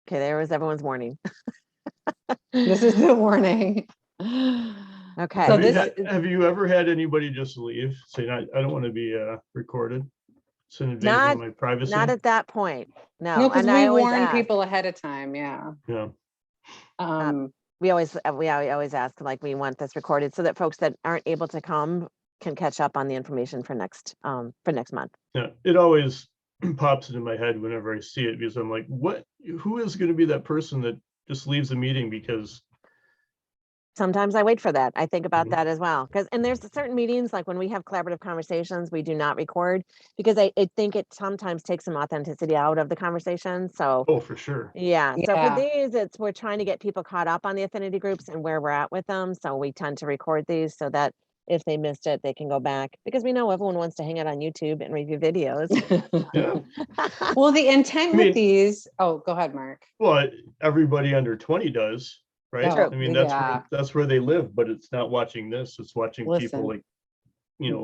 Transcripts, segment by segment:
Okay, there was everyone's warning. This is the warning. Okay. So Have you ever had anybody just leave, saying, I don't want to be recorded? It's an invasion Not of my privacy. Not at that point. no, No. because And we I always warn ask. people ahead of time. Yeah. Yeah. We always ask, like, we want this recorded so that folks that aren't able to come can catch up on the information for next month. Yeah. It always pops into my head whenever I see it, because I'm like, who is going to be that person that just leaves a meeting because Sometimes I wait for that. I think about Mhm. that as well. And there's certain meetings, like when we have collaborative conversations, we do not record because I think it sometimes takes some authenticity out of the conversation. So Oh, for sure. yeah. So for Yeah. these, we're trying to get people caught up on the affinity groups and where we're at with them. So we tend to record these so that if they missed it, they can go back, because we know everyone wants to hang out on YouTube and review videos. Yeah. Well, the intent I with mean- these. Oh, go ahead, Mark. Well, everybody under 20 does, right? Oh, I mean, yeah. that's where they live, but it's not watching this. It's watching Listen, people, like,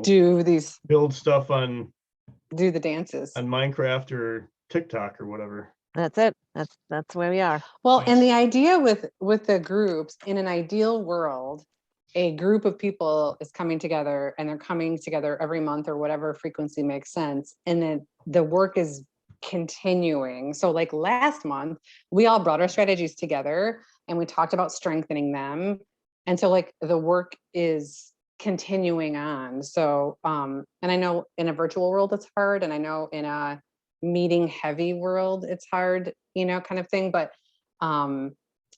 do build stuff on the dances. Minecraft or TikTok or whatever. That's it. That's where we are. Well, and the idea with the groups, in an ideal world, a group of people is coming together, and they're coming together every month or whatever frequency makes sense. And then the work is continuing. So like last month, we all brought our strategies together and we talked about strengthening them. And so like the work is continuing on. So, and I know in a virtual world, it's hard. And I know in a meeting heavy world, it's hard, kind of thing.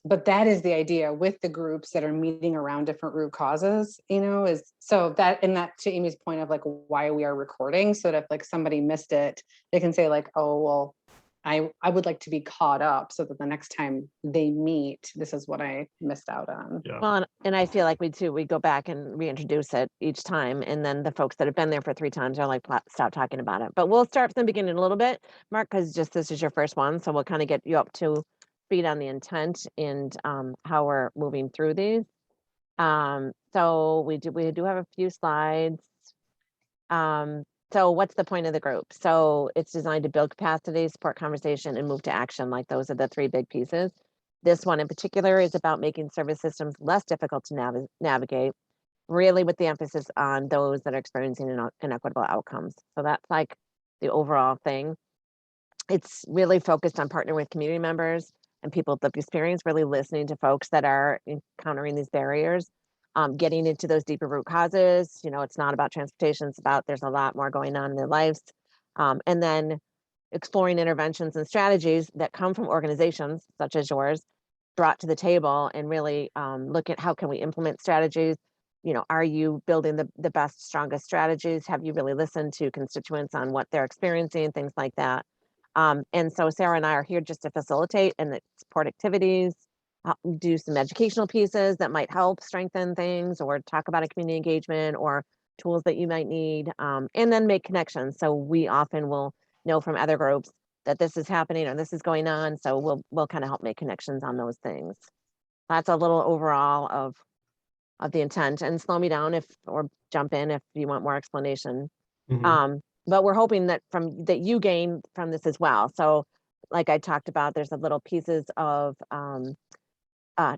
But that is the idea with the groups that are meeting around different root causes, is so that, and that to Amy's point of like why we are recording, so that if like somebody missed it, they can say like, oh, well, I would like to be caught up so that the next time they meet, this is what I missed out on. Yeah. Well, and I feel like we go back and reintroduce it each time. And then the folks that have been there for 3 times are like, stop talking about it. But we'll start from the beginning a little bit, Mark, because this is your first one. So we'll kind of get you up to speed on the intent and how we're moving through these. So we do have a few slides. So what's the point of the group? So it's designed to build capacity, support conversation, and move to action. Like, those are the 3 big pieces. This one in particular is about making service systems less difficult to navigate, really with the emphasis on those that are experiencing inequitable outcomes. So that's like the overall thing. It's really focused on partnering with community members and people with experience, really listening to folks that are encountering these barriers. Getting into those deeper root causes. It's not about transportation, it's about, there's a lot more going on in their lives. And then exploring interventions and strategies that come from organizations such as yours, brought to the table, and really look at how can we implement strategies. Are you building the best, strongest strategies? Have you really listened to constituents on what they're experiencing, things like that? And so Sarah and I are here just to facilitate and support activities, do some educational pieces that might help strengthen things, or talk about a community engagement or tools that you might need, and then make connections. So we often will know from other groups that this is happening or this is going on. So we'll kind of help make connections on those things. That's a little overall of the intent, and slow me down or jump in if you want more explanation. Mhm. But we're hoping that you gain from this as well. So like I talked about, there's a little pieces of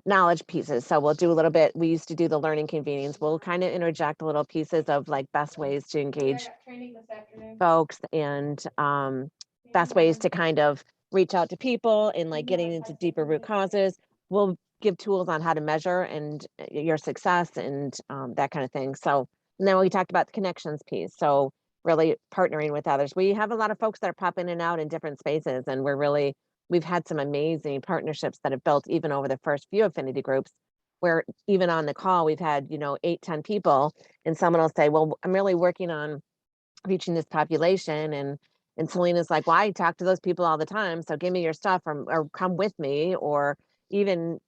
knowledge pieces. So we'll do a little bit, we used to do the learning convenings. We'll kind of interject little pieces of like best ways to engage folks, and best ways to kind of reach out to people, and like getting into deeper root causes. We'll give tools on how to measure and your success and that kind of thing. So, and then we talked about the connections piece. So really partnering with others. We have a lot of folks that are popping in and out in different spaces, and we've had some amazing partnerships that have built even over the first few affinity groups, where even on the call, we've had, 8, 10 people, and someone will say, well, I'm really working on reaching this population. And Selena's like, well, I talk to those people all the time. So give me your stuff, or come with me, or even,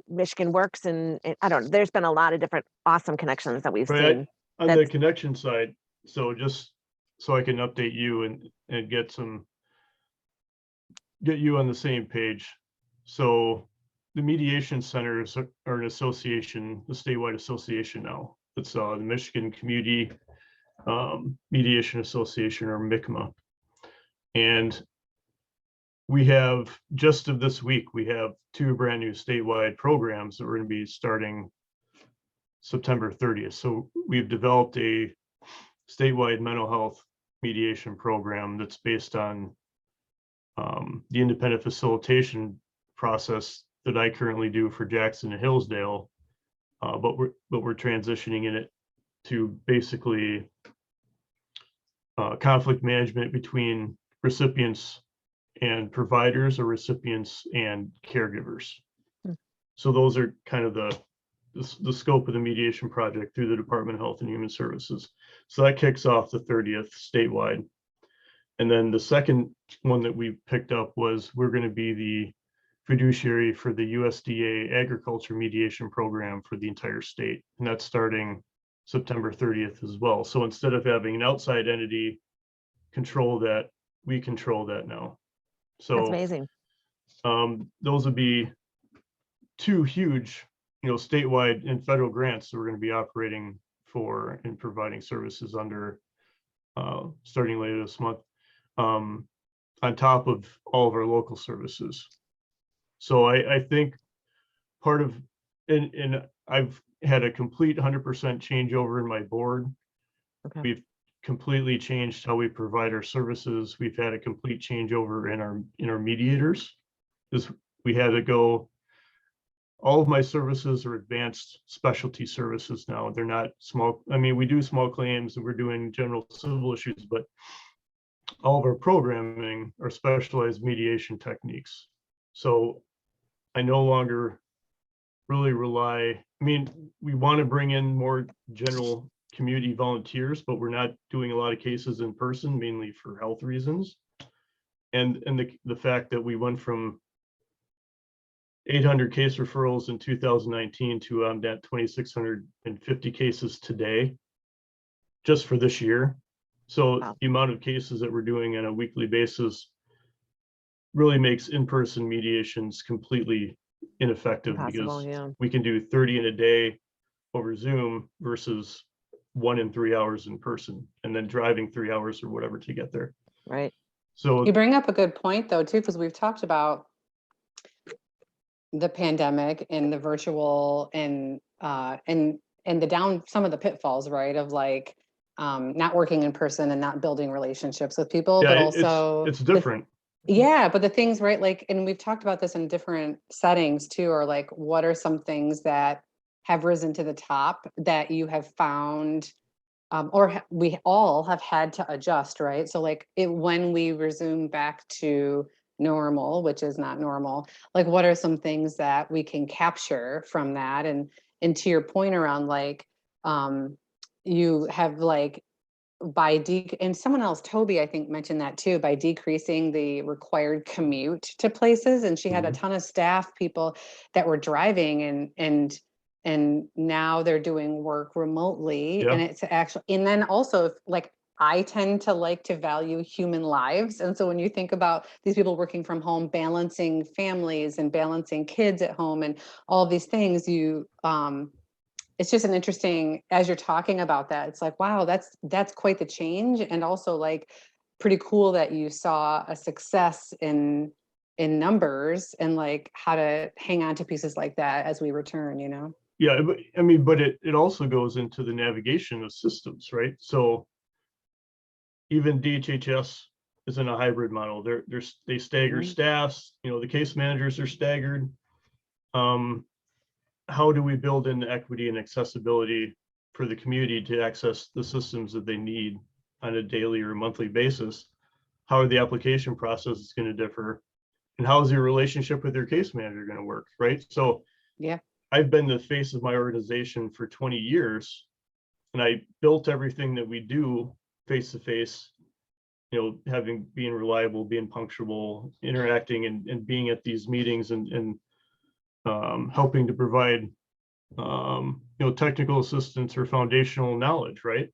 Michigan Works. And I don't know, there's been a lot of different awesome connections that we've Right. seen. On the connection side, so just so I can update you and get you on the same page. So the Mediation Centers are an association, the statewide association now. It's the Michigan Community Mediation Association, or MICMA. And we have, just of this week, we have 2 brand new statewide programs that we're going to be starting September 30th. So we've developed a statewide mental health mediation program that's based on the independent facilitation process that I currently do for Jackson and Hillsdale, but we're transitioning in it to basically conflict management between recipients and providers, or recipients and caregivers. Hmm. So those are kind of the scope of the mediation project through the Department of Health and Human Services. So that kicks off the 30th statewide. And then the second one that we picked up was we're going to be the fiduciary for the USDA agriculture mediation program for the entire state. And that's starting September 30th as well. So instead of having an outside entity control that, we control that now. That's So amazing. those would be 2 huge, statewide and federal grants that we're going to be operating for and providing services under starting later this month, on top of all of our local services. So I think part of, and I've had a complete 100% changeover in my board. Okay. We've completely changed how we provide our services. We've had a complete changeover in our mediators. We had to go, all of my services are advanced specialty services now. They're not small. I mean, we do small claims and we're doing general civil issues, but all of our programming are specialized mediation techniques. So I no longer really rely, I mean, we want to bring in more general community volunteers, but we're not doing a lot of cases in person, mainly for health reasons. And the fact that we went from 800 case referrals in 2019 to at 2,650 cases today, just for this year. So Wow. the amount of cases that we're doing on a weekly basis really makes in-person mediations completely ineffective. Impossible, Because yeah. we can do 30 in a day over Zoom versus 1 in 3 hours in person, and then driving 3 hours or whatever to get there. Right. So You bring up a good point though, too, because we've talked about the pandemic and the virtual and some of the pitfalls, right? Of like not working in person and not building relationships with people, yeah, but also it's different. yeah, but the things, right, like, and we've talked about this in different settings too, or like, what are some things that have risen to the top that you have found, we all have had to adjust, right? So like when we resume back to normal, which is not normal, like what are some things that we can capture from that? And to your point around like, you have like, and someone else, Toby, I think mentioned that too, by decreasing the required commute to places. And she had a Mhm. ton of staff people that were driving and now they're doing work remotely. Yeah. And it's actually, and then also like, I tend to like to value human lives. And so when you think about these people working from home, balancing families and balancing kids at home and all these things, it's just an interesting, as you're talking about that, it's like, wow, that's quite the change. And also like pretty cool that you saw a success in numbers and like how to hang on to pieces like that as we return, Yeah, but I mean, but it also goes into the navigation of systems, right? So even DHHS is in a hybrid model. They stagger Mhm. staffs, the case managers are staggered. How do we build in the equity and accessibility for the community to access the systems that they need on a daily or monthly basis? How are the application processes going to differ? And how is your relationship with your case manager going to work, right? So Yeah. I've been the face of my organization for 20 years, and I built everything that we do face to face, being reliable, being punctual, interacting and being at these meetings and helping to provide technical assistance or foundational knowledge, right?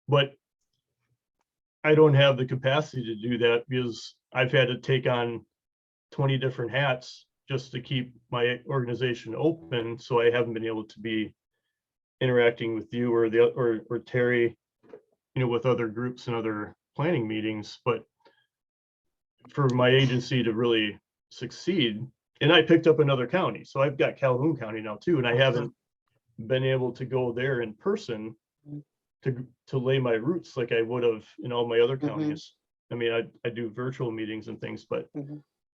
But I don't have the capacity to do that because I've had to take on 20 different hats just to keep my organization open. So I haven't been able to be interacting with you or Terry, with other groups and other planning meetings. But for my agency to really succeed. And I picked up another county. So I've got Calhoun County now too. And I haven't been able to go there in person to lay my roots like I would have in all my other counties. I mean, I do virtual meetings and things, but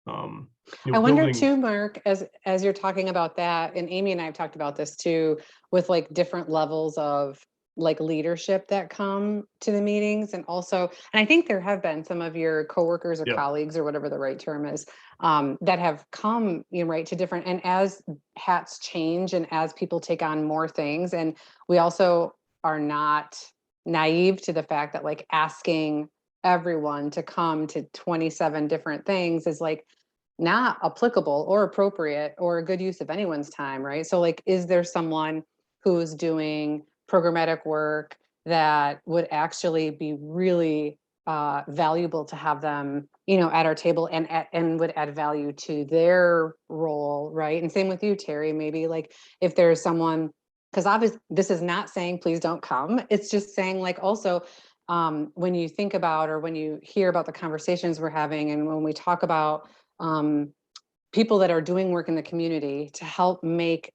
I wonder too, Mark, as you're talking about that, and Amy and I have talked about this too, with like different levels of like leadership that come to the meetings. And also, and I think there have been some of your coworkers or colleagues or whatever the right term is, that have come, right, to different, and as hats change and as people take on more things, and we also are not naive to the fact that like asking everyone to come to 27 different things is like not applicable or appropriate or a good use of anyone's time, right? So like, is there someone who's doing programmatic work that would actually be really valuable to have them, at our table and would add value to their role, right? And same with you, Terry, maybe like if there's someone, because obviously this is not saying please don't come. It's just saying like also when you think about or when you hear about the conversations we're having and when we talk about people that are doing work in the community to help make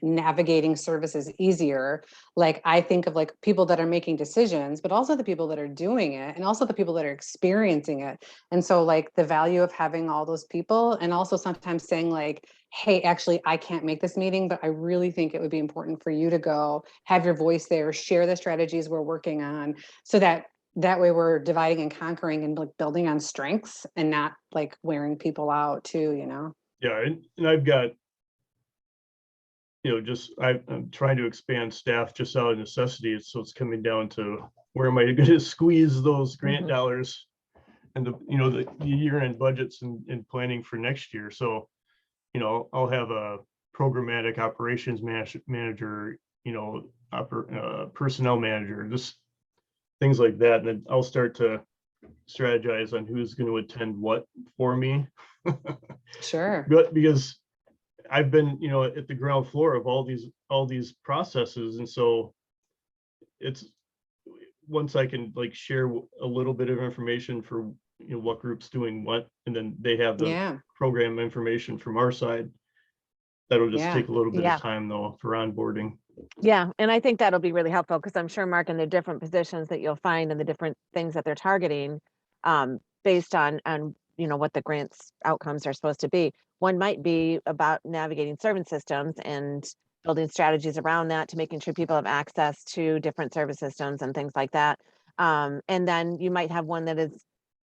navigating services easier. Like I think of like people that are making decisions, but also the people that are doing it and also the people that are experiencing it. And so like the value of having all those people and also sometimes saying like, hey, actually, I can't make this meeting, but I really think it would be important for you to go, have your voice there, share the strategies we're working on so that way we're dividing and conquering and like building on strengths and not like wearing people out too, Yeah, and I've got, I'm trying to expand staff just out of necessity. So it's coming down to where am I going to squeeze those grant dollars and the year-end budgets and planning for next year. So, I'll have a programmatic operations manager, personnel manager, just things like that. And then I'll start to strategize on who's going to attend what for me. Sure. But because I've been, at the ground floor of all these processes. And so it's once I can like share a little bit of information for, what group's doing what, and then they have the program information from our side. That'll just take a little bit of time though for onboarding. Yeah. And I think that'll be really helpful because I'm sure, Mark, in the different positions that you'll find and the different things that they're targeting based on what the grants outcomes are supposed to be. One might be about navigating service systems and building strategies around that to making sure people have access to different service systems and things like that. And then you might have one that is,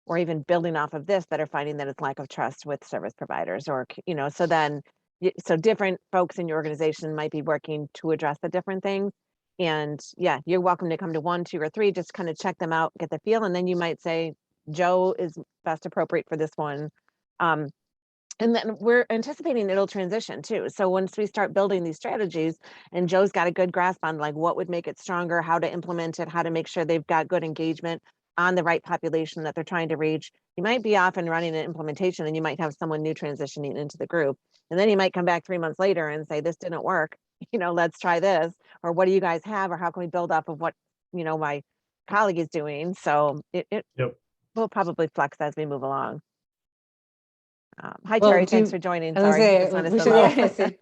or even building off of this, that are finding that it's lack of trust with service providers or, so then, so different folks in your organization might be working to address the different things. And you're welcome to come to 1, 2, or 3, just kind of check them out, get the feel. And then you might say, Joe is best appropriate for this one. And then we're anticipating it'll transition too. So once we start building these strategies and Joe's got a good grasp on like what would make it stronger, how to implement it, how to make sure they've got good engagement on the right population that they're trying to reach, you might be off and running an implementation and you might have someone new transitioning into the group. And then you might come back 3 months later and say, this didn't work, let's try this, or what do you guys have, or how can we build off of what, my colleague is doing. So it will probably flex as we move along. Hi, Terry. Thanks for joining. Sorry.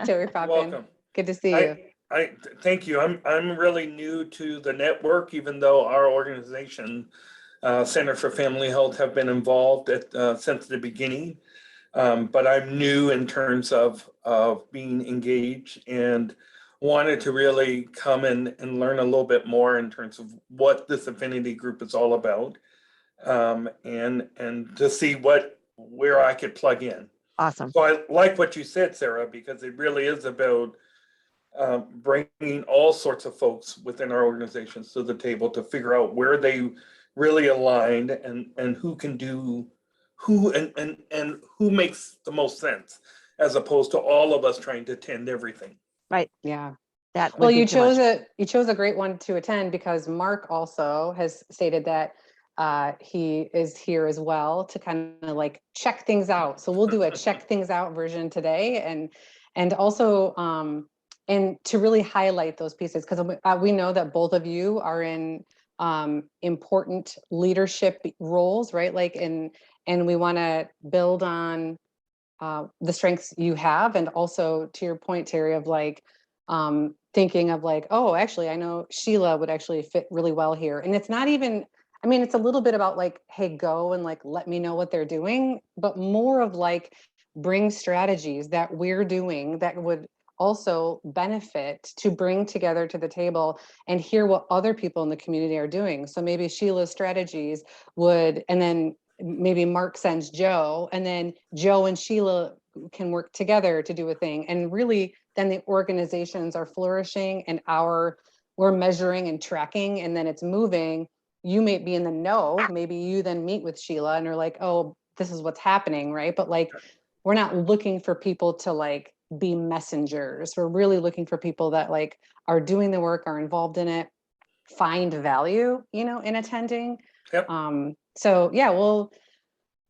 Terry pop in. Good to see you. Thank you. I'm really new to the network, even though our organization, Center for Family Health, have been involved since the beginning. But I'm new in terms of being engaged and wanted to really come and learn a little bit more in terms of what this affinity group is all about, and to see where I could plug in. Awesome. So I like what you said, Sarah, because it really is about bringing all sorts of folks within our organizations to the table to figure out where they really aligned and who can do who and who makes the most sense, as opposed to all of us trying to attend everything. Right. Yeah. Well, you chose a great one to attend because Mark also has stated that he is here as well to kind of like check things out. So we'll do a check things out version today, and also and to really highlight those pieces, because we know that both of you are in important leadership roles, right? Like and And we want to build on the strengths you have. And also to your point, Terry, of like, thinking of like, oh, actually, I know Sheila would actually fit really well here. And it's not even, I mean, it's a little bit about like, hey, go and like, let me know what they're doing, but more of like, bring strategies that we're doing that would also benefit to bring together to the table and hear what other people in the community are doing. So maybe Sheila's strategies would, and then maybe Mark sends Joe, and then Joe and Sheila can work together to do a thing. And really, then the organizations are flourishing and we're measuring and tracking, and then it's moving. You may be in the know, maybe you then meet with Sheila and are like, oh, this is what's happening, right? But like, we're not looking for people to like be messengers. We're really looking for people that like are doing the work, are involved in it, find value, in attending. Yep. So yeah, well,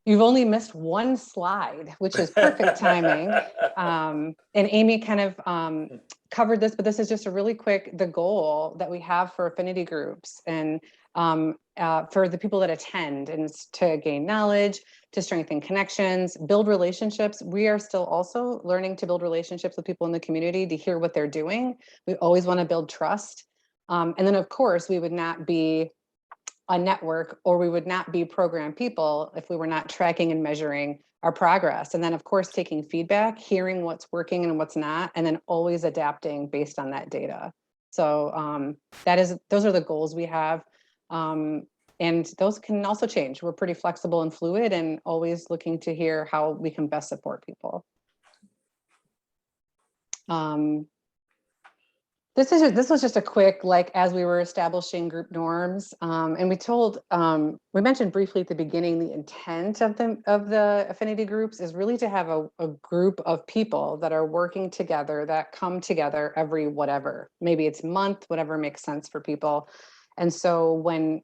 you've only missed one slide, which is perfect timing. And Amy kind of covered this, but this is just a really quick, the goal that we have for affinity groups and for the people that attend, and it's to gain knowledge, to strengthen connections, build relationships. We are still also learning to build relationships with people in the community, to hear what they're doing. We always want to build trust. And then of course, we would not be a network, or we would not be program people if we were not tracking and measuring our progress. And then of course, taking feedback, hearing what's working and what's not, and then always adapting based on that data. So those are the goals we have. And those can also change. We're pretty flexible and fluid, and always looking to hear how we can best support people. This was just a quick, like, as we were establishing group norms, and we mentioned briefly at the beginning, the intent of the affinity groups is really to have a group of people that are working together, that come together every whatever, maybe it's month, whatever makes sense for people. And so when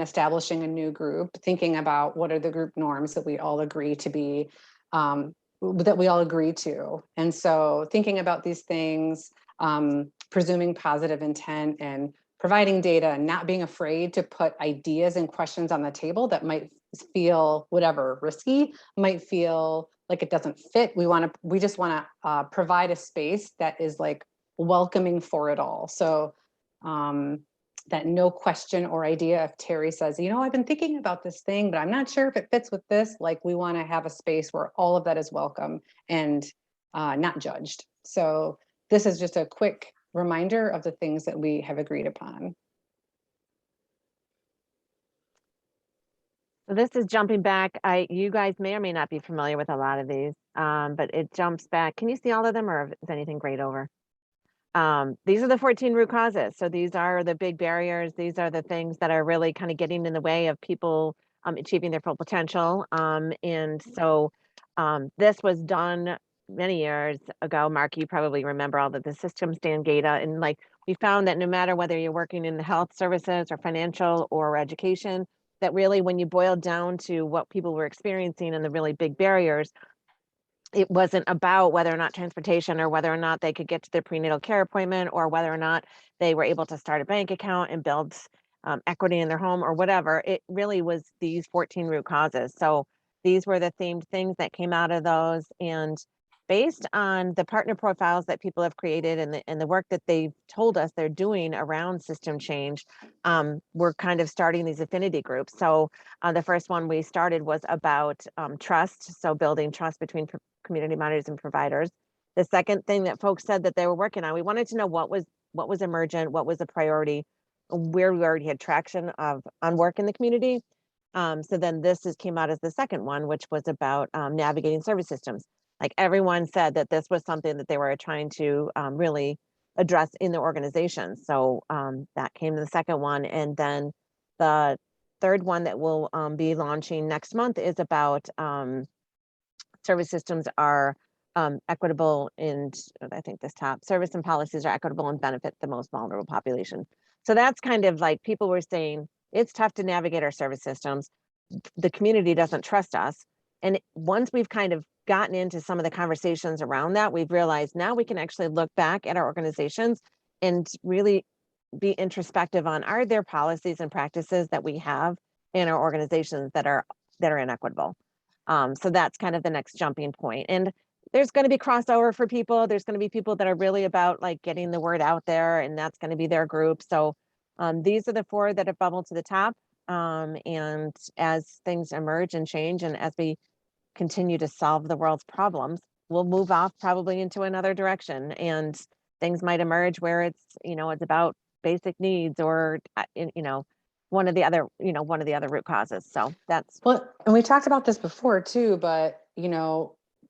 establishing a new group, thinking about what are the group norms that we all agree to be, that we all agree to. And so thinking about these things, presuming positive intent and providing data, and not being afraid to put ideas and questions on the table that might feel risky, might feel like it doesn't fit. We just want to provide a space that is like welcoming for it all. So that no question or idea, if Terry says, I've been thinking about this thing, but I'm not sure if it fits with this, like we want to have a space where all of that is welcome and not judged. So this is just a quick reminder of the things that we have agreed upon. So this is jumping back. You guys may or may not be familiar with a lot of these, but it jumps back. Can you see all of them, or is anything grayed over? These are the 14 root causes. So these are the big barriers. These are the things that are really kind of getting in the way of people achieving their full potential. And so this was done many years ago. Mark, you probably remember all the systems data. And like, we found that no matter whether you're working in the health services or financial or education, that really when you boil down to what people were experiencing and the really big barriers, it wasn't about whether or not transportation, or whether or not they could get to their prenatal care appointment, or whether or not they were able to start a bank account and build equity in their home or whatever. It really was these 14 root causes. So these were the themed things that came out of those. And based on the partner profiles that people have created and the work that they've told us they're doing around system change, we're kind of starting these affinity groups. So the first one we started was about trust. So building trust between community monitors and providers. The second thing that folks said that they were working on, we wanted to know what was emergent, what was a priority, where we already had traction on work in the community. So then came out as the second one, which was about navigating service systems. Like everyone said that this was something that they were trying to really address in their organization. So that came to the second one. And then the third one that we'll be launching next month is about service systems are equitable, and I think this top service and policies are equitable and benefit the most vulnerable population. So that's kind of like people were saying, it's tough to navigate our service systems. The community doesn't trust us. And once we've kind of gotten into some of the conversations around that, we've realized now we can actually look back at our organizations and really be introspective on, are there policies and practices that we have in our organizations that are that are inequitable. So that's kind of the next jumping point. And there's going to be crossover for people. There's going to be people that are really about like getting the word out there, and that's going to be their group. So these are the 4 that have bubbled to the top. And as things emerge and change, and as we continue to solve the world's problems, we'll move off probably into another direction, and things might emerge where it's, it's about basic needs, or, one of the other root causes. So that's, Well, and we talked about this before too, but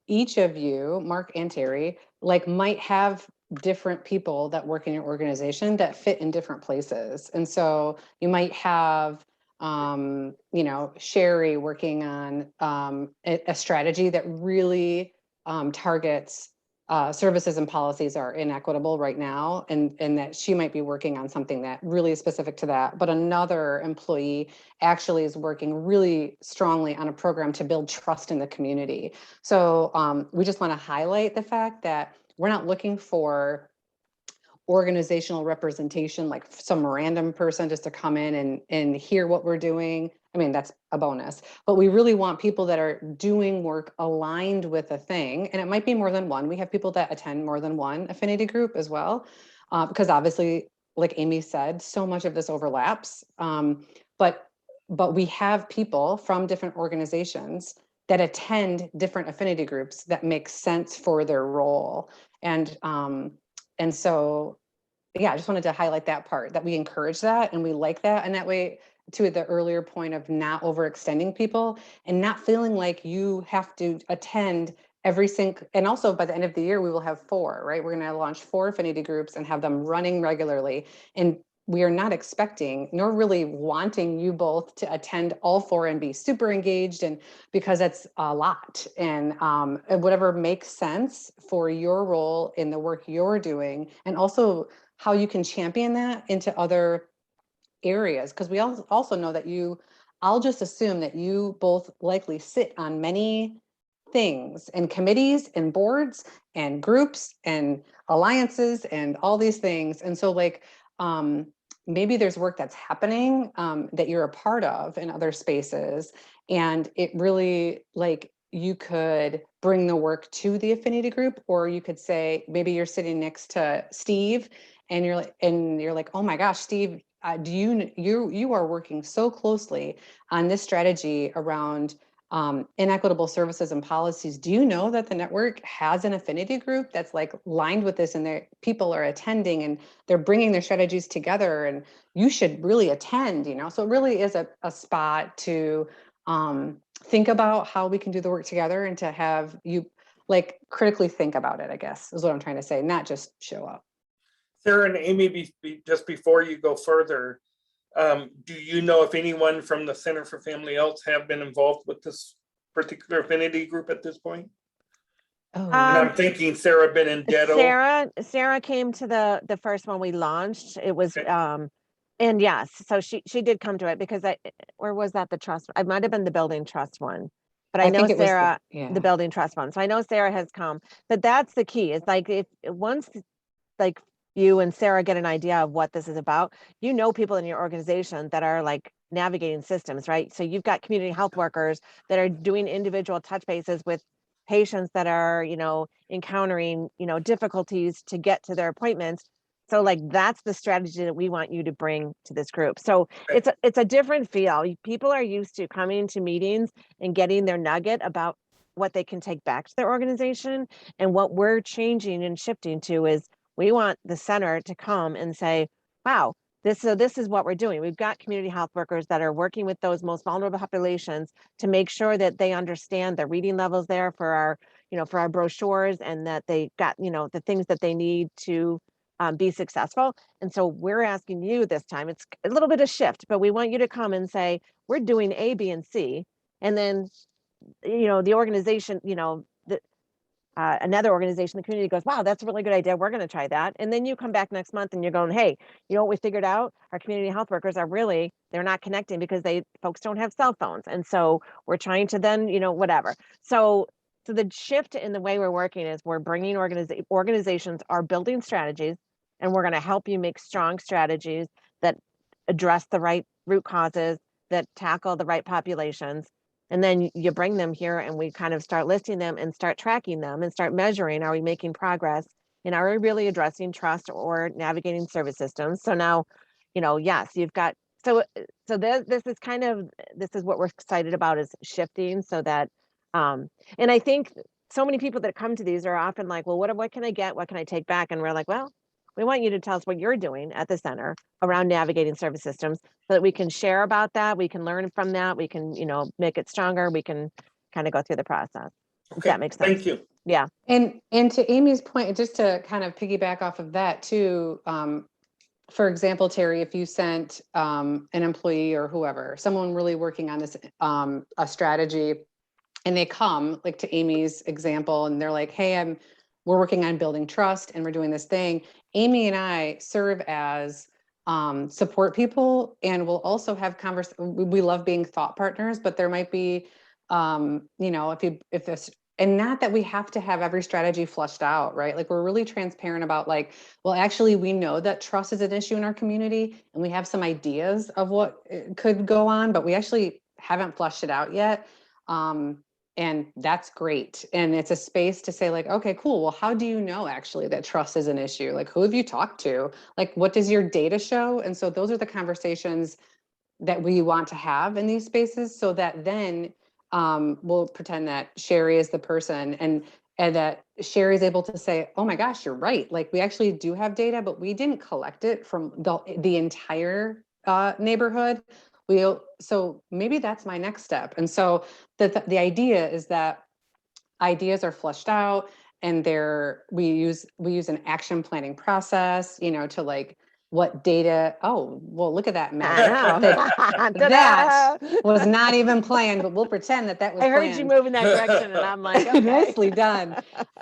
each of you, Mark and Terry, like might have different people that work in your organization that fit in different places. And so you might have, Sherry working on a strategy that really targets services and policies are inequitable right now, and that she might be working on something that really is specific to that. But another employee actually is working really strongly on a program to build trust in the community. So we just want to highlight the fact that we're not looking for organizational representation, like some random person just to come in and hear what we're doing. I mean, that's a bonus, but we really want people that are doing work aligned with a thing. And it might be more than one. We have people that attend more than one affinity group as well, because obviously, like Amy said, so much of this overlaps. But we have people from different organizations that attend different affinity groups that make sense for their role. And so, yeah, I just wanted to highlight that part, that we encourage that and we like that. And that way, to the earlier point of not overextending people and not feeling like you have to attend every single, and also by the end of the year, we will have 4, right? We're going to launch 4 affinity groups and have them running regularly. And we are not expecting, nor really wanting you both to attend all 4 and be super engaged, and because that's a lot. And whatever makes sense for your role in the work you're doing, and also how you can champion that into other areas. Because we also know that I'll just assume that you both likely sit on many things and committees and boards and groups and alliances and all these things. And so like, maybe there's work that's happening that you're a part of in other spaces. And it really, like, you could bring the work to the affinity group, or you could say, maybe you're sitting next to Steve and you're like, oh my gosh, Steve, you are working so closely on this strategy around inequitable services and policies. Do you know that the network has an affinity group that's like lined with this, and their people are attending and they're bringing their strategies together, and you should really attend, So it really is a spot to think about how we can do the work together, and to have you like critically think about it, I guess, is what I'm trying to say, not just show up. Sarah and Amy, just before you go further, do you know if anyone from the Center for Family Health have been involved with this particular affinity group at this point? Oh, And I'm thinking Sarah Benedetto. Sarah came to the first one we launched. It was Okay. and yes, so she did come to it, because or was that the trust? I might have been the building trust one, but I know think it was Sarah, yeah. the building trust one. So I know Sarah has come, but that's the key. It's like, if once like you and Sarah get an idea of what this is about, people in your organization that are like navigating systems, right? So you've got community health workers that are doing individual touch bases with patients that are, encountering, difficulties to get to their appointments. So like, that's the strategy that we want you to bring to this group. So Okay. it's a different feel. People are used to coming to meetings and getting their nugget about what they can take back to their organization. And what we're changing and shifting to is, we want the center to come and say, wow, this is what we're doing. We've got community health workers that are working with those most vulnerable populations to make sure that they understand the reading levels there for our brochures, and that they got, the things that they need to be successful. And so we're asking you this time, it's a little bit of shift, but we want you to come and say, we're doing A, B, and C. And then, the organization, another organization in the community goes, wow, that's a really good idea, we're going to try that. And then you come back next month and you're going, hey, what we figured out? Our community health workers they're not connecting because folks don't have cell phones. And so we're trying to then, whatever. So the shift in the way we're working is, we're bringing organizations are building strategies, and we're going to help you make strong strategies that address the right root causes, that tackle the right populations, and then we're going to And then you bring them here and we kind of start listing them and start tracking them and start measuring, are we making progress? And are we really addressing trust or navigating service systems? So now, yes, you've got, this is kind of, this is what we're excited about, is shifting so that, and I think so many people that come to these are often like, well, what can I get? What can I take back? And we're like, well, we want you to tell us what you're doing at the center around navigating service systems so that we can share about that. We can learn from that. We can, make it stronger. We can kind of go through the process. If Okay, that makes sense. thank you. Yeah. And to Amy's point, just to kind of piggyback off of that too, for example, Terry, if you sent an employee or whoever, someone really working on this a strategy, and they come like to Amy's example, and they're like, "Hey, we're working on building trust, and we're doing this thing." Amy and I serve as support people, and we'll also have we love being thought partners, but there might be, if this. And not that we have to have every strategy flushed out, right? Like, we're really transparent about like, well, actually, we know that trust is an issue in our community, and we have some ideas of what could go on, but we actually haven't flushed it out yet. And that's great. And it's a space to say like, okay, cool. Well, how do you know actually that trust is an issue? Like, who have you talked to? Like, what does your data show? And so those are the conversations that we want to have in these spaces, so that then we'll pretend that Sherry is the person, and that Sherry is able to say, oh my gosh, you're right. Like, we actually do have data, but we didn't collect it from the entire neighborhood. So maybe that's my next step. And so the idea is that ideas are flushed out, and we use an action planning process, to like, what data, oh, well, look at that magic. That was not even planned, but we'll pretend that was I heard planned. you move in that direction, and I'm like, okay. Nicely done.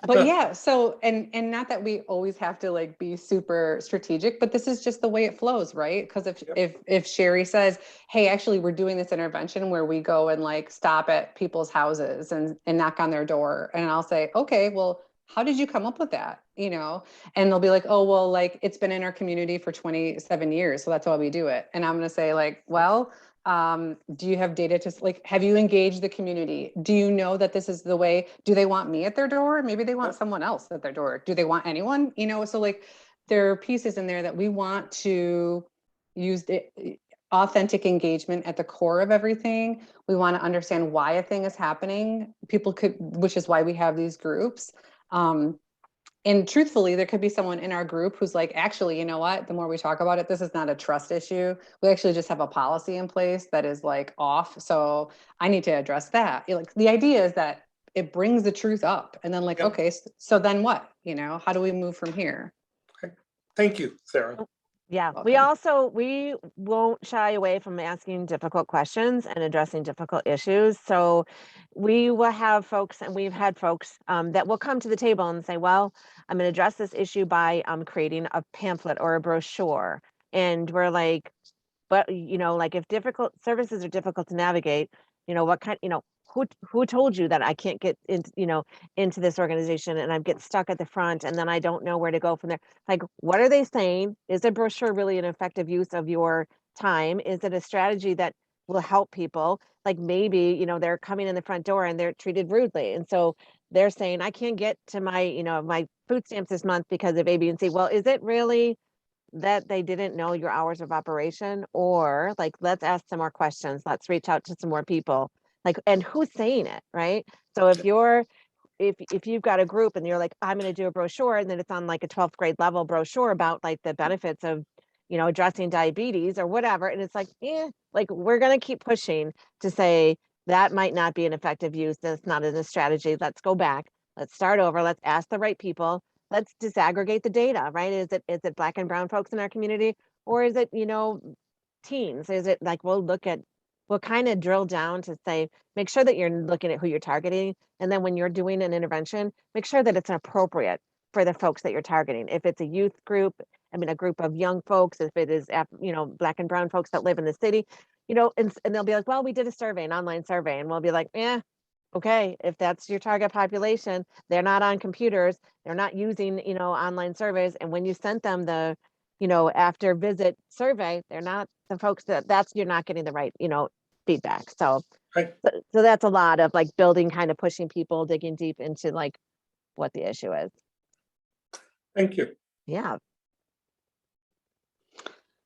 But yeah, so, and not that we always have to like be super strategic, but this is just the way it flows, right? Because if Sherry says, hey, actually, we're doing this intervention where we go and like stop at people's houses and knock on their door, and I'll say, okay, well, how did you come up with that? And they'll be like, oh, well, like, it's been in our community for 27 years. So that's why we do it. And I'm going to say like, well, do you have data to like, have you engaged the community? Do you know that this is the way? Do they want me at their door? Maybe they want someone else at their door. Do they want anyone? So like, there are pieces in there that we want to use authentic engagement at the core of everything. We want to understand why a thing is happening. Which is why we have these groups. And truthfully, there could be someone in our group who's like, actually, you know what? The more we talk about it, this is not a trust issue. We actually just have a policy in place that is like off. So I need to address that. Like, the idea is that it brings the truth up, and then like, Yep. okay, so then what? How do we move from here? Okay. Thank you, Sarah. Yeah, Welcome. we won't shy away from asking difficult questions and addressing difficult issues. So we will have folks, and we've had folks that will come to the table and say, well, I'm going to address this issue by creating a pamphlet or a brochure. And we're like, but like, if difficult services are difficult to navigate, what kind, who told you that I can't get into this organization, and I get stuck at the front, and then I don't know where to go from there? Like, what are they saying? Is a brochure really an effective use of your time? Is it a strategy that will help people? Like, maybe, they're coming in the front door and they're treated rudely. And so they're saying, I can't get to my, my food stamps this month because of A, B, and C. Well, is it really that they didn't know your hours of operation? Or like, let's ask some more questions. Let's reach out to some more people. Like, and who's saying it, right? So if you've got a group and you're like, I'm going to do a brochure, and then it's on like a 12th grade level brochure about like the benefits of, addressing diabetes or whatever. And it's like, like, we're going to keep pushing to say that might not be an effective use. That's not in a strategy. Let's go back. Let's start over. Let's ask the right people. Let's disaggregate the data, right? Is it Black and brown folks in our community, or is it, teens? Is it like, we'll kind of drill down to say, make sure that you're looking at who you're targeting. And then when you're doing an intervention, make sure that it's appropriate for the folks that you're targeting. If it's a youth group, a group of young folks, if it is, Black and brown folks that live in the city, and they'll be like, well, we did a survey, an online survey. And we'll be like, okay, if that's your target population, they're not on computers, they're not using, online surveys. And when you sent them the, after visit survey, they're not the folks you're not getting the right, feedback. So, Right. so that's a lot of like building, kind of pushing people, digging deep into like what the issue is. Thank you. Yeah.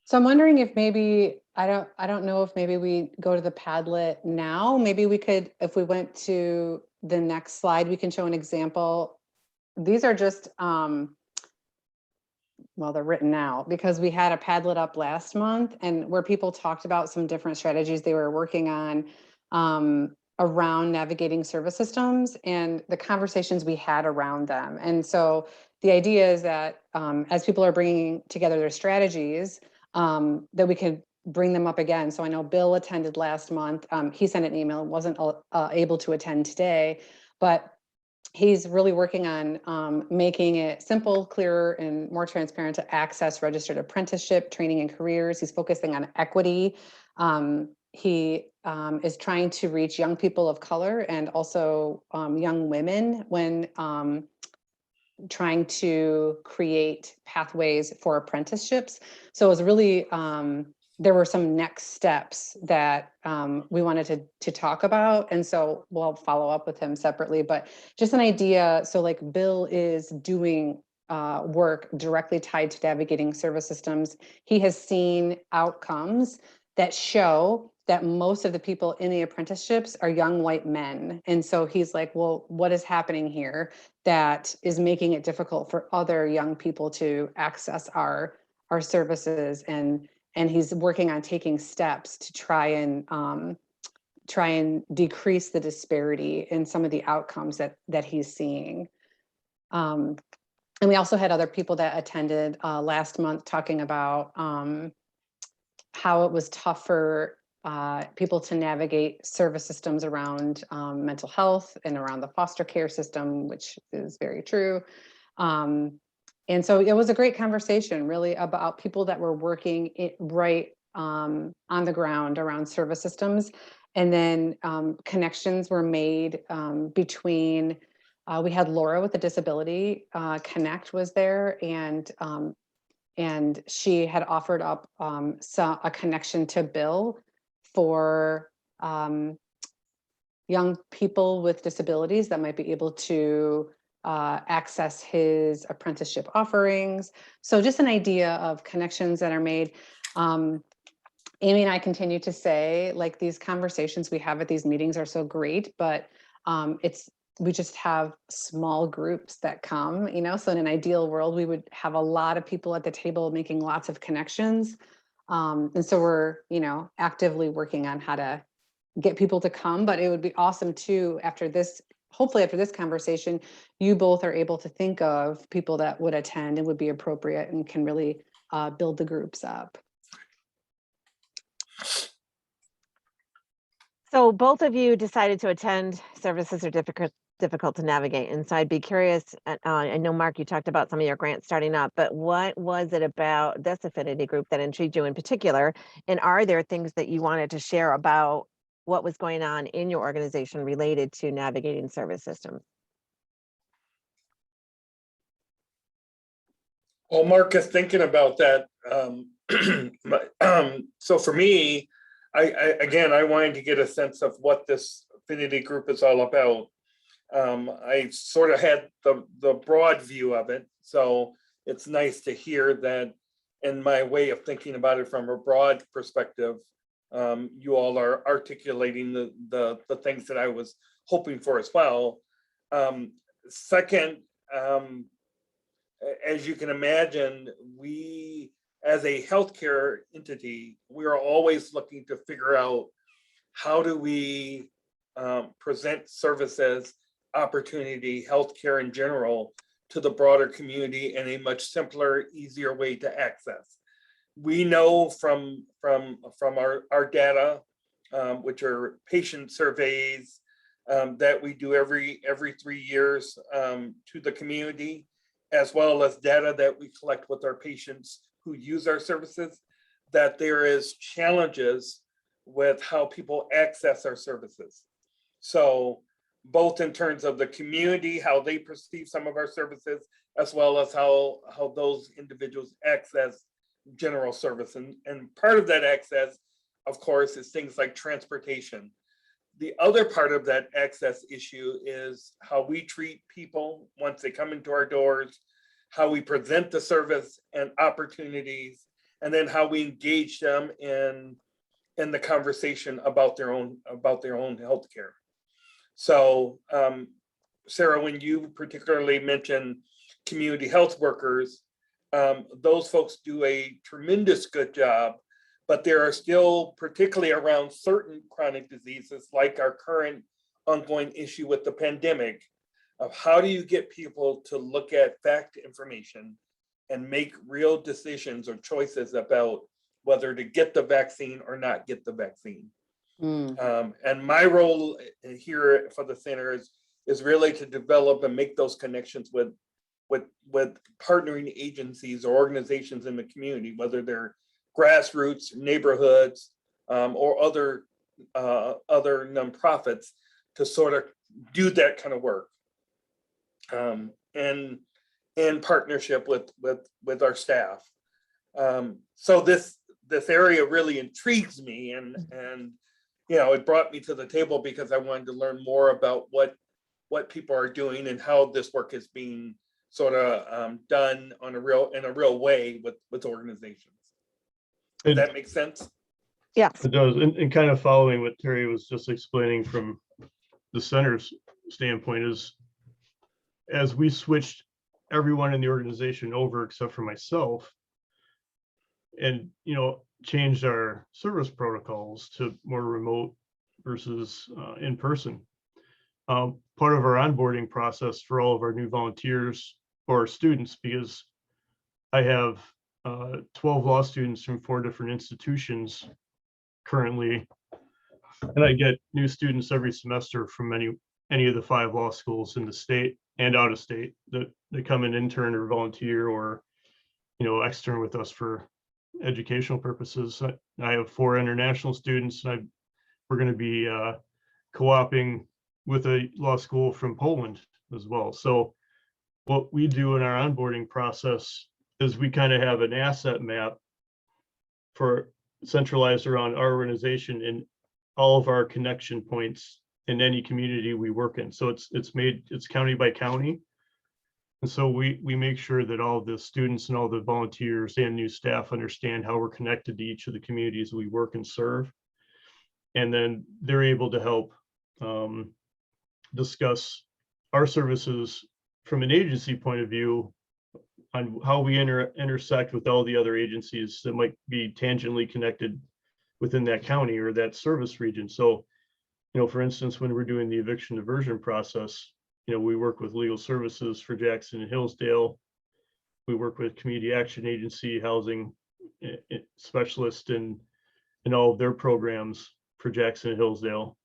So I'm wondering if maybe, I don't know if maybe we go to the Padlet now. Maybe we could, if we went to the next slide, we can show an example. These are just, well, they're written out because we had a Padlet up last month and where people talked about some different strategies they were working on around navigating service systems and the conversations we had around them. And so the idea is that as people are bringing together their strategies, that we could bring them up again. So I know Bill attended last month. He sent an email, wasn't able to attend today, but he's really working on making it simple, clearer, and more transparent to access registered apprenticeship, training, and careers. He's focusing on equity. He is trying to reach young people of color and also young women when trying to create pathways for apprenticeships. So it was really, there were some next steps that we wanted to talk about. And so we'll follow up with him separately, but just an idea. So like Bill is doing work directly tied to navigating service systems. He has seen outcomes that show that most of the people in the apprenticeships are young white men. And so he's like, well, what is happening here that is making it difficult for other young people to access our services? And he's working on taking steps to try and decrease the disparity in some of the outcomes that he's seeing. And we also had other people that attended last month talking about how it was tough for people to navigate service systems around mental health and around the foster care system, which is very true. And so it was a great conversation really about people that were working right on the ground around service systems. And then connections were made between, we had Laura with a disability Connect was there, and she had offered up a connection to Bill for young people with disabilities that might be able to access his apprenticeship offerings. So just an idea of connections that are made. Amy and I continue to say, like, these conversations we have at these meetings are so great, but we just have small groups that come, you know, so in an ideal world, we would have a lot of people at the table making lots of connections. And so we're, you know, actively working on how to get people to come, but it would be awesome too, after this, hopefully after this conversation, you both are able to think of people that would attend and would be appropriate and can really build the groups up. So both of you decided to attend. Services are difficult to navigate. And so I'd be curious, I know, Mark, you talked about some of your grants starting up, but what was it about this affinity group that intrigued you in particular? And are there things that you wanted to share about what was going on in your organization related to navigating service systems? Well, Mark is thinking about that. So for me, I wanted to get a sense of what this affinity group is all about. I sort of had the broad view of it, so it's nice to hear that in my way of thinking about it from a broad perspective, you all are articulating the things that I was hoping for as well. Second, as you can imagine, we as a healthcare entity, we are always looking to figure out how do we present services, opportunity, healthcare in general to the broader community in a much simpler, easier way to access. We know from our data, which are patient surveys that we do every 3 years to the community, as well as data that we collect with our patients who use our services, that there is challenges with how people access our services. So both in terms of the community, how they perceive some of our services, as well as how those individuals access general service. And part of that access of course, is things like transportation. The other part of that access issue is how we treat people once they come into our doors, how we present the service and opportunities, and then how we engage them in the conversation about their own healthcare. So, Sarah, when you particularly mentioned community health workers, those folks do a tremendous good job, but there are still, particularly around certain chronic diseases, like our current ongoing issue with the pandemic, of how do you get people to look at fact information and make real decisions or choices about whether to get the vaccine or not get the vaccine. And my role here for the center is really to develop and make those connections with partnering agencies or organizations in the community, whether they're grassroots, neighborhoods, or other nonprofits, to sort of do that kind of work, and in partnership with our staff. So this area really intrigues me, and it brought me to the table because I wanted to learn more about what people are doing and how this work is being sort of done in a real way with organizations. Does that make sense? Yes. It does, and kind of following what Terry was just explaining from the center's standpoint is, as we switched everyone in the organization over except for myself, and changed our service protocols to more remote versus in person. Part of our onboarding process for all of our new volunteers or students, because I have 12 law students from 4 different institutions currently, and I get new students every semester from any of the 5 law schools in the state and out of state that they come in intern or volunteer or extern with us for educational purposes. I have 4 international students, and we're going to be co-oping with a law school from Poland as well. So what we do in our onboarding process is we kind of have an asset map for centralized around our organization and all of our connection points in any community we work in. So it's county by county. And so we make sure that all the students and all the volunteers and new staff understand how we're connected to each of the communities we work and serve. And then they're able to help discuss our services from an agency point of view on how we intersect with all the other agencies that might be tangentially connected within that county or that service region. So, for instance, when we're doing the eviction diversion process, we work with legal services for Jackson and Hillsdale. We work with community action agency, housing specialist, and all of their programs for Jackson and Hillsdale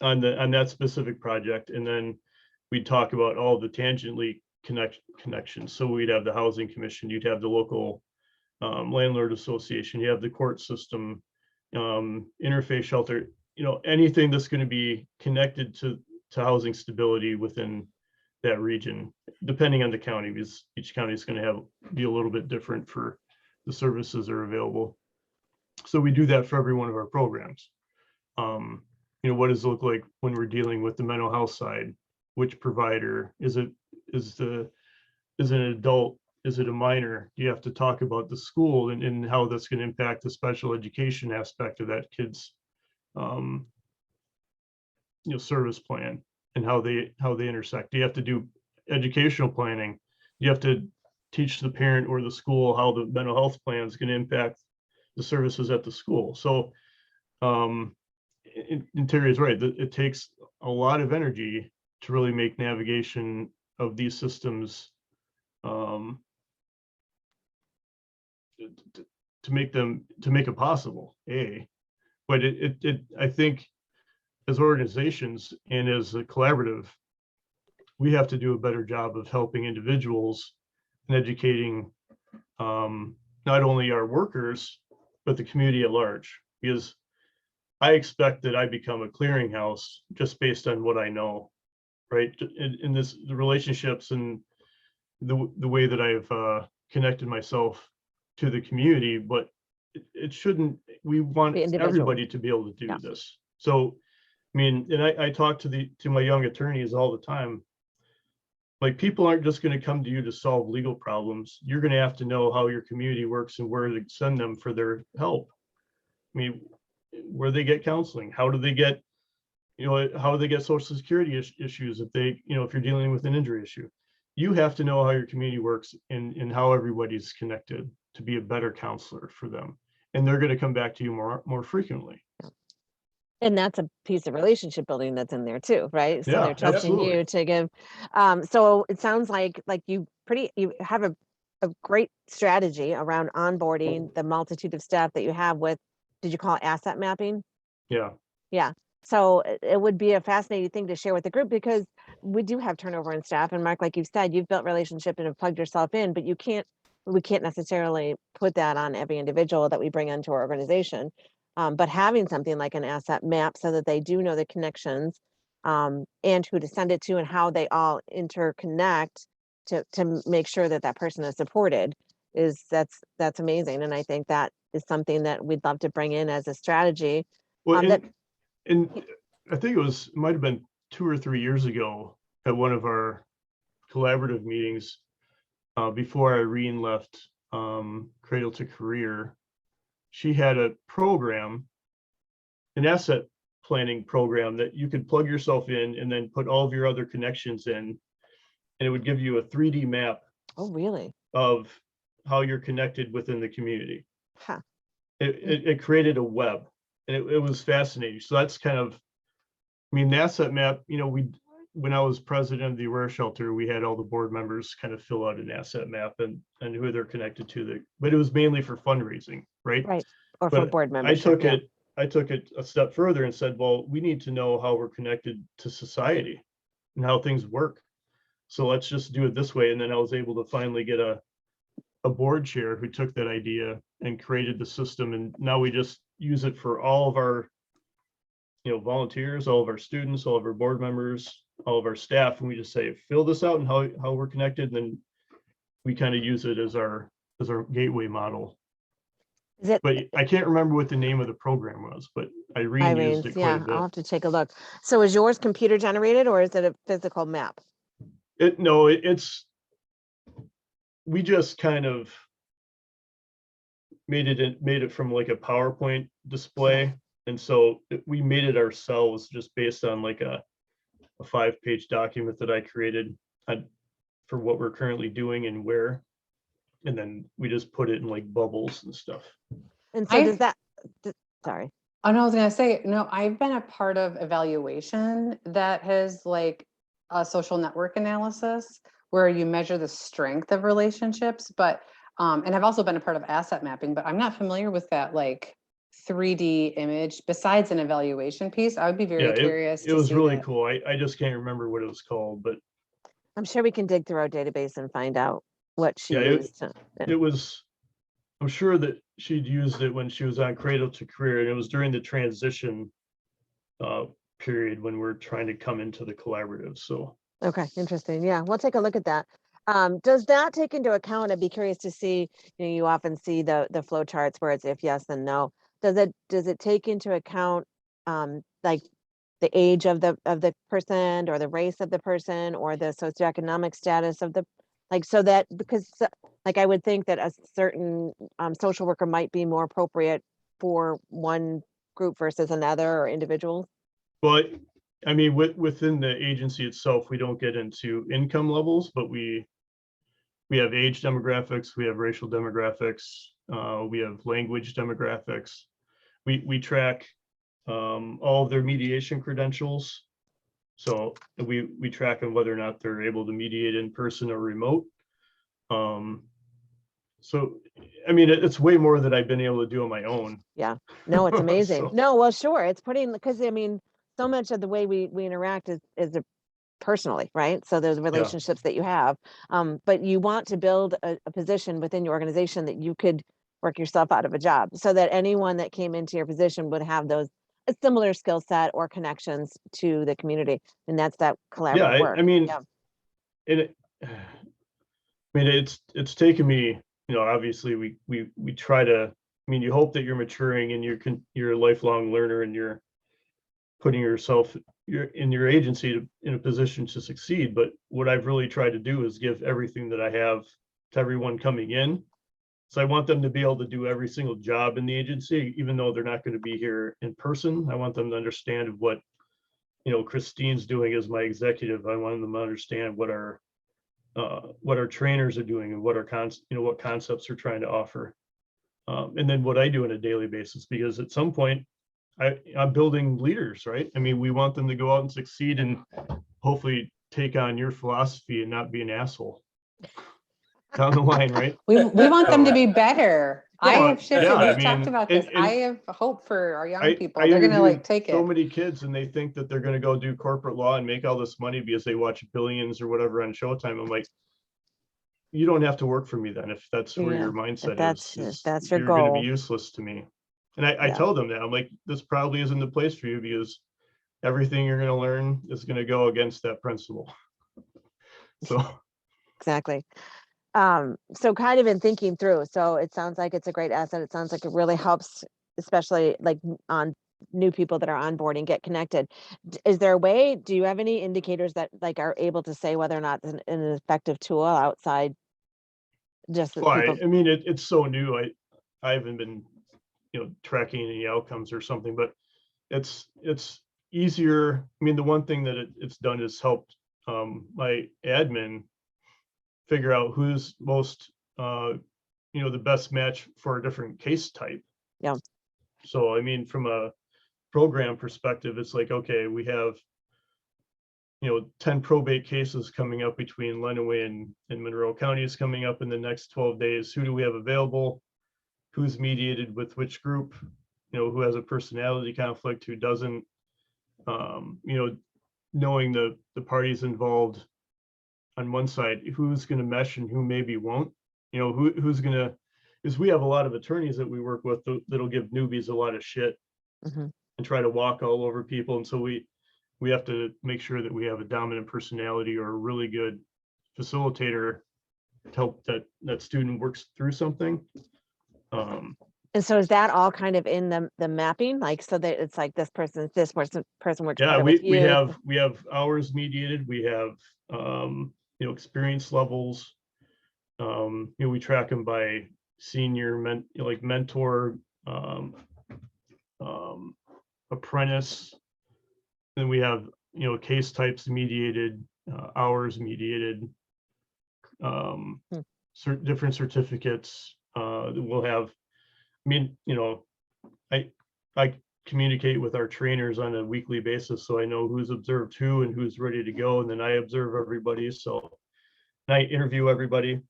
on that specific project. And then we talk about all the tangentially connections. So we'd have the housing commission, you'd have the local landlord association, you have the court system, interfaith shelter, anything that's going to be connected to housing stability within that region, depending on the county, because each county is going to be a little bit different for the services that are available. So we do that for every one of our programs. What does it look like when we're dealing with the mental health side? Which provider is it? Is it an adult? Is it a minor? You have to talk about the school and how that's going to impact the special education aspect of that kid's service plan and how they intersect. You have to do educational planning. You have to teach the parent or the school how the mental health plan is going to impact the services at the school. So and Terry is right, it takes a lot of energy to really make navigation of these systems to make it possible. But I think as organizations and as a collaborative, we have to do a better job of helping individuals and educating not only our workers, but the community at large. Because I expect that I become a clearinghouse just based on what I know, right? In the relationships and the way that I've connected myself to the community, but it shouldn't, we want Be individual. everybody to be able to do Yeah. this. So, I mean, and I talk to my young attorneys all the time. Like, people aren't just going to come to you to solve legal problems. You're going to have to know how your community works and where to send them for their help. I mean, where they get counseling, how do they get, how do they get social security issues if they, if you're dealing with an injury issue. You have to know how your community works and how everybody's connected to be a better counselor for them. And they're going to come back to you more frequently. And that's a piece of relationship building that's in there too, right? So Yeah, they're trusting absolutely. you to give. So it sounds like you have a great strategy around onboarding the multitude of staff that you have with, did you call it asset mapping? Yeah. Yeah. So it would be a fascinating thing to share with the group, because we do have turnover in staff. And Mark, like you've said, you've built relationship and have plugged yourself in, but we can't necessarily put that on every individual that we bring into our organization. But having something like an asset map so that they do know the connections, and who to send it to and how they all interconnect to make sure that that person is supported that's amazing. And I think that is something that we'd love to bring in as a strategy. Well, That and I think it might have been 2 or 3 years ago at one of our collaborative meetings, before Irene left Cradle to Career. She had a program, an asset planning program that you could plug yourself in and then put all of your other connections in, and it would give you a 3D map Oh, really? of how you're connected within the community. Huh. It created a web, and it was fascinating. So that's kind of, I mean, the asset map, when I was president of the Aware Shelter, we had all the board members kind of fill out an asset map and who they're connected to. But it was mainly for fundraising, right? Right. Or for But board membership. I took it a step further and said, well, we need to know how we're connected to society and how things work. So let's just do it this way. And then I was able to finally get a board chair who took that idea and created the system. And now we just use it for all of our, volunteers, all of our students, all of our board members, all of our staff. And we just say, fill this out and how we're connected. And then we kind of use it as our gateway model. Is it But I can't remember what the name of the program was, but Irene used it quite yeah, a bit. I'll have to take a look. So is yours computer generated or is it a physical map? We just kind of made it from like a PowerPoint display. And so we made it ourselves just based on like a 5-page document that I created for what we're currently doing and where. And then we just put it in like bubbles and stuff. And so does that, sorry. Oh, no, I was gonna say, no, I've been a part of evaluation that has like a social network analysis where you measure the strength of relationships, but, and I've also been a part of asset mapping, but I'm not familiar with that like 3D image besides an evaluation piece. I would be very curious. It was really cool. I just can't remember what it was called, but I'm sure we can dig through our database and find out what she used. I'm sure that she'd used it when she was on Cradle to Career, and it was during the transition period when we're trying to come into the collaborative. So Okay, interesting. Yeah, we'll take a look at that. Does that take into account? I'd be curious to see, you often see the flow charts where it's if yes, then no. Does it take into account like the age of the person or the race of the person or the socioeconomic status of so that, because like I would think that a certain social worker might be more appropriate for one group versus another or individuals? well, I mean, within the agency itself, we don't get into income levels, but we have age demographics, we have racial demographics, we have language demographics. We track all of their mediation credentials. So we track them whether or not they're able to mediate in person or remote. So, I mean, it's way more than I've been able to do on my own. Yeah, no, it's amazing. So- No, well, sure. It's putting, because I mean, so much of the way we interact is personally, right? So there's relationships that you have, but you want to build a position within your organization that you could work yourself out of a job so that anyone that came into your position would have a similar skill set or connections to the community. And that's that collaborative work. I mean, Yeah. it's taken me, obviously we try to I mean, you hope that you're maturing and you're a lifelong learner and you're putting yourself in your agency in a position to succeed. But what I've really tried to do is give everything that I have to everyone coming in. So I want them to be able to do every single job in the agency, even though they're not going to be here in person. I want them to understand what, Christine's doing as my executive. I want them to understand what our trainers are doing and what what concepts they're trying to offer. And then what I do on a daily basis, because at some point I'm building leaders, right? I mean, we want them to go out and succeed and hopefully take on your philosophy and not be an asshole down the line, right? We want them to be better. I Well, have shifted. yeah, I We've talked mean, about this. and I have hope for our young people. I They're going to interviewed take so it. many kids and they think that they're going to go do corporate law and make all this money because they watch Billions or whatever on Showtime. I'm like, you don't have to work for me then if that's where Yeah, your mindset if that's your you're going to be goal. useless to me. And I Yeah. tell them that. I'm like, this probably isn't the place for you because everything you're going to learn is going to go against that principle. So Exactly. So kind of in thinking through, so it sounds like it's a great asset. It sounds like it really helps, especially like on new people that are onboarding, get connected. Is there a way, do you have any indicators that like are able to say whether or not it's an effective tool outside just that why? people? I mean, it's so new. I haven't been, tracking any outcomes or something, but it's easier. I mean, the one thing that it's done is helped my admin figure out who's most the best match for a different case type. Yeah. So I mean, from a program perspective, it's like, okay, we have 10 probate cases coming up between Lenawee and Monroe counties coming up in the next 12 days. Who do we have available? Who's mediated with which group? Who has a personality conflict, who doesn't? Knowing the parties involved on one side, who's going to mesh and who maybe won't. Who's going to, because we have a lot of attorneys that we work with that'll give newbies a lot of shit Mhm. and try to walk all over people. And so we have to make sure that we have a dominant personality or a really good facilitator to help that student works through something. And so is that all kind of in the mapping, like so that it's like this person works Yeah, better with you? we have hours mediated. We have experience levels. We track them by senior mentor, apprentice. Then we have case types mediated, hours mediated, different certificates. We'll have. I mean, I communicate with our trainers on a weekly basis, so I know who's observed who and who's ready to go, and then I observe everybody. So I interview everybody,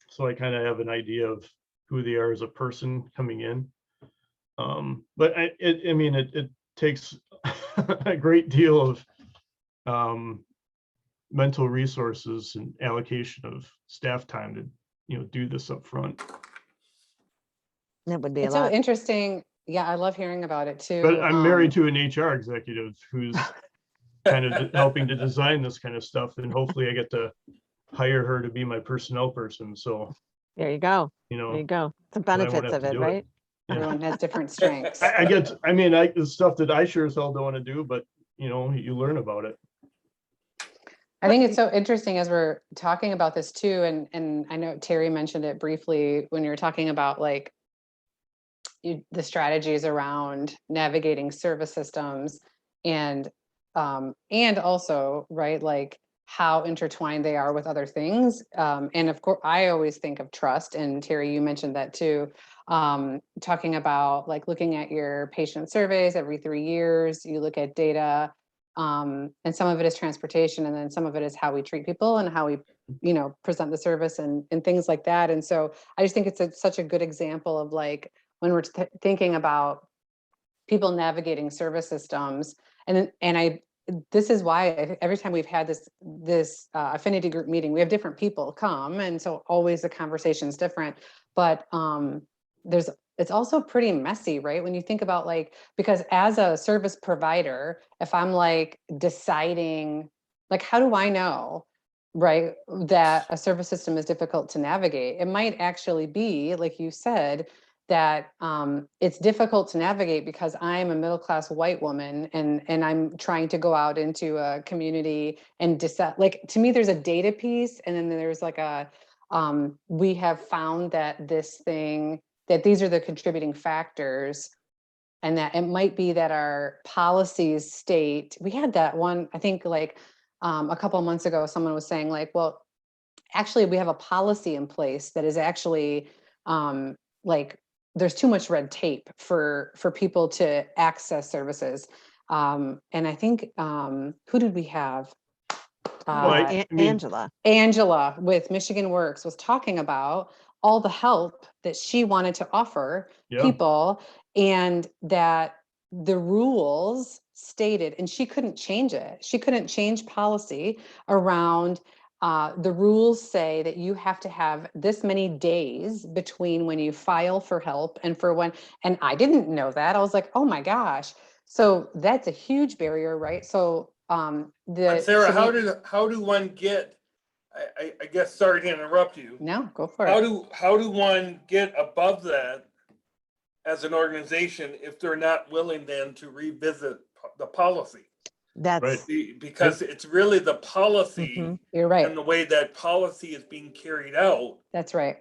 so I kind of have an idea of who they are as a person coming in. But it takes a great deal of mental resources and allocation of staff time to do this up front. That would be a It's so lot. interesting. Yeah, I love hearing about it too. But I'm married to an HR executive who's kind of helping to design this kind of stuff, and hopefully I get to hire her to be my personnel person. So There you go. There you go. Some I won't benefits have of to it, do right? Everyone has different strengths. the stuff that I sure as hell don't want to do, but you learn about it. I think it's so interesting as we're talking about this too, and I know Terry mentioned it briefly when you were talking about like the strategies around navigating service systems and also right, like how intertwined they are with other things. And of course, I always think of trust, and Terry, you mentioned that too. Talking about like looking at your patient surveys every 3 years, you look at data. And some of it is transportation, and then some of it is how we treat people and how we present the service and things like that. And so I just think it's such a good example of like when we're thinking about people navigating service systems. And this is why every time we've had this affinity group meeting, we have different people come, and so always the conversation is different. But it's also pretty messy, right? When you think about like, because as a service provider, if I'm like deciding, like, how do I know, right, that a service system is difficult to navigate? It might actually be, like you said, that it's difficult to navigate because I'm a middle-class white woman and I'm trying to go out into a community and decide, like, to me, there's a data piece, and then there's like a, we have found that that these are the contributing factors, and that it might be that our policies state, we had that one, I think, like a couple of months ago, someone was saying like, well, actually we have a policy in place that is actually like there's too much red tape for people to access services. And I think, who did we have? Well, I mean- Angela with Michigan Works was talking about all the help that she wanted to offer Yeah. people, and that the rules stated, and she couldn't change it. She couldn't change policy around the rules say that you have to have this many days between when you file for help and for when, and I didn't know that. I was like, oh my gosh. So that's a huge barrier, right? So But Sarah, how do one get, I guess, sorry to interrupt you. No, go for How it. how do one get above that as an organization if they're not willing then to revisit the policy? That's Right. Because it's really the policy Mhm. You're right. and the way that policy is being carried out That's right.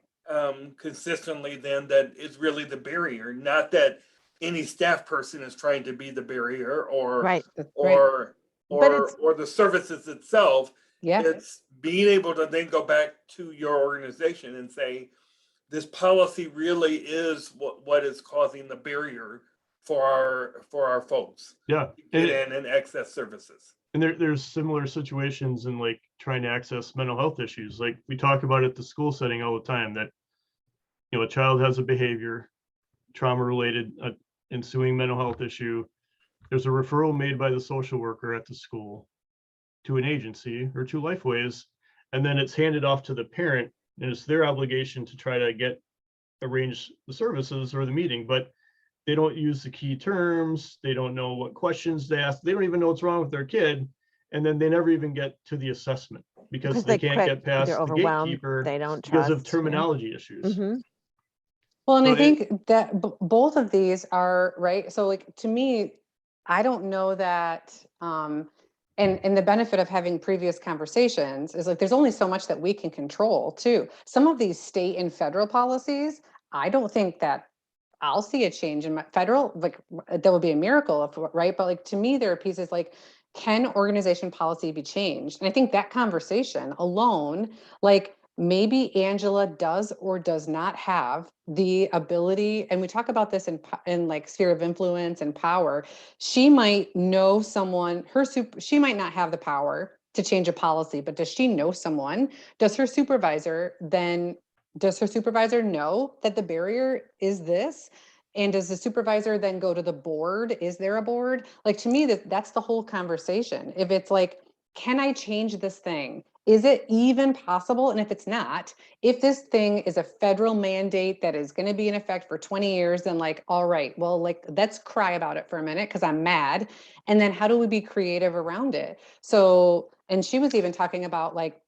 consistently then that is really the barrier, not that any staff person is trying to be the barrier or right. That's right. But it's- or the services itself. Yeah. It's being able to then go back to your organization and say, this policy really is what is causing the barrier for our folks Yeah. to get in and access services. And there's similar situations in like trying to access mental health issues. Like we talk about at the school setting all the time that, you know, a child has a behavior, trauma related, ensuing mental health issue. There's a referral made by the social worker at the school to an agency or to Lifeways, and then it's handed off to the parent, and it's their obligation to try to arrange the services or the meeting, but they don't use the key terms. They don't know what questions to ask. They don't even know what's wrong with their kid. And then they never even get to the assessment because they can't get past they're the overwhelmed. gatekeeper They don't because of trust. terminology issues. Mhm. Well, and So I think that both of these are right. So like, to me, I don't know that, and the benefit of having previous conversations is like, there's only so much that we can control too. Some of these state and federal policies, I don't think that I'll see a change in my federal, like that would be a miracle, right? But like, to me, there are pieces like, can organization policy be changed? And I think that conversation alone, like maybe Angela does or does not have the ability, and we talk about this in like sphere of influence and power. She might know someone, she might not have the power to change a policy, but does she know someone? Does her supervisor know that the barrier is this? And does the supervisor then go to the board? Is there a board? Like, to me, that's the whole conversation. If it's like, can I change this thing? Is it even possible? And if it's not, if this thing is a federal mandate that is going to be in effect for 20 years, then like, all right, well, like, let's cry about it for a minute because I'm mad. And then how do we be creative around it? So, and she was even talking about like,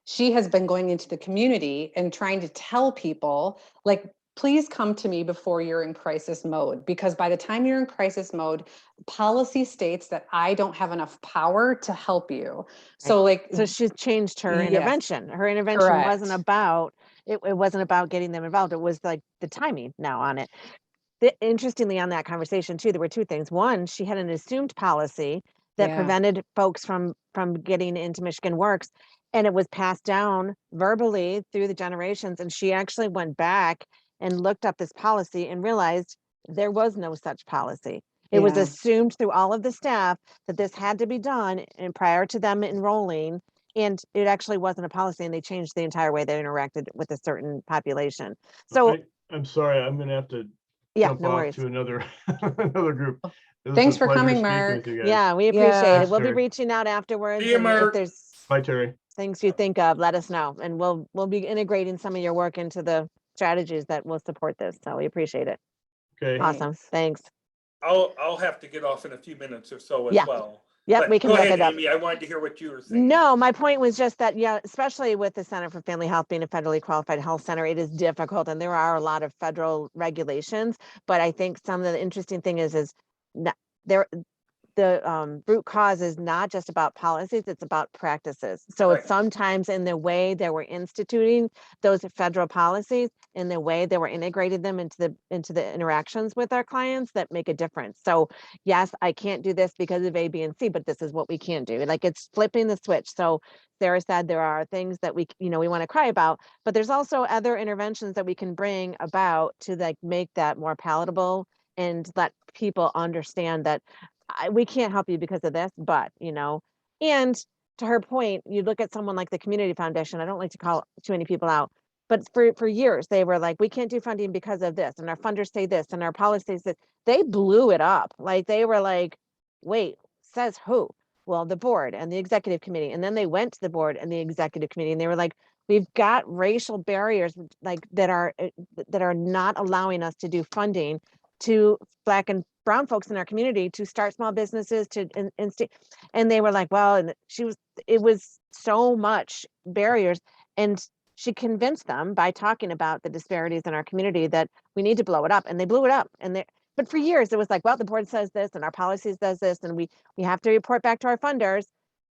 she has been going into the community and trying to tell people, like, please come to me before you're in crisis mode, because by the time you're in crisis mode, policy states that I don't have enough power to help you. So like, So she's changed her Yes. intervention. Her intervention Correct. wasn't about it wasn't about getting them involved. It was like the timing now on it. Interestingly, on that conversation too, there were two things. One, she had an assumed policy that Yeah. prevented folks from getting into Michigan Works, and it was passed down verbally through the generations. And she actually went back and looked up this policy and realized there was no such policy. It was Yeah. assumed through all of the staff that this had to be done and prior to them enrolling, and it actually wasn't a policy, and they changed the entire way they interacted with a certain population. So I'm sorry, I'm gonna have to yeah, jump no off worries. to another another group. It was Thanks a for pleasure coming, speaking Mark. with you guys. Yeah, we appreciate Yeah. it. We'll be Terry. reaching out afterwards. See you, And if Mark. there's Bye, Terry. things you think of, let us know. And we'll be integrating some of your work into the strategies that will support this. So we appreciate it. Okay. Awesome. Thanks. I'll have to get off in a few minutes or so as Yeah. well. Yep, But we can go look ahead, it up. Amy, I wanted to hear what you were saying. No, my point was just that, yeah, especially with the Center for Family Health being a federally qualified health center, it is difficult, and there are a lot of federal regulations. But I think some of the interesting thing is not, there, the root cause is not just about policies, it's about practices. So Right. it's sometimes in the way that we're instituting those federal policies, in the way that we're integrating them into the interactions with our clients that make a difference. So yes, I can't do this because of A, B, and C, but this is what we can do. Like, it's flipping the switch. So Sarah said there are things that we want to cry about, but there's also other interventions that we can bring about to like make that more palatable and let people understand that we can't help you because of this, but and to her point, you look at someone like the Community Foundation. I don't like to call too many people out, but for years they were like, we can't do funding because of this, and our funders say this, and our policies that they blew it up. Like, they were like, wait, says who? Well, the board and the executive committee, and then they went to the board and the executive committee, and they were like, we've got racial barriers like that are not allowing us to do funding to Black and brown folks in our community to start small businesses and they were like, well, and it was so much barriers, and she convinced them by talking about the disparities in our community that we need to blow it up, and they blew it up. But for years it was like, well, the board says this and our policies does this, and we have to report back to our funders.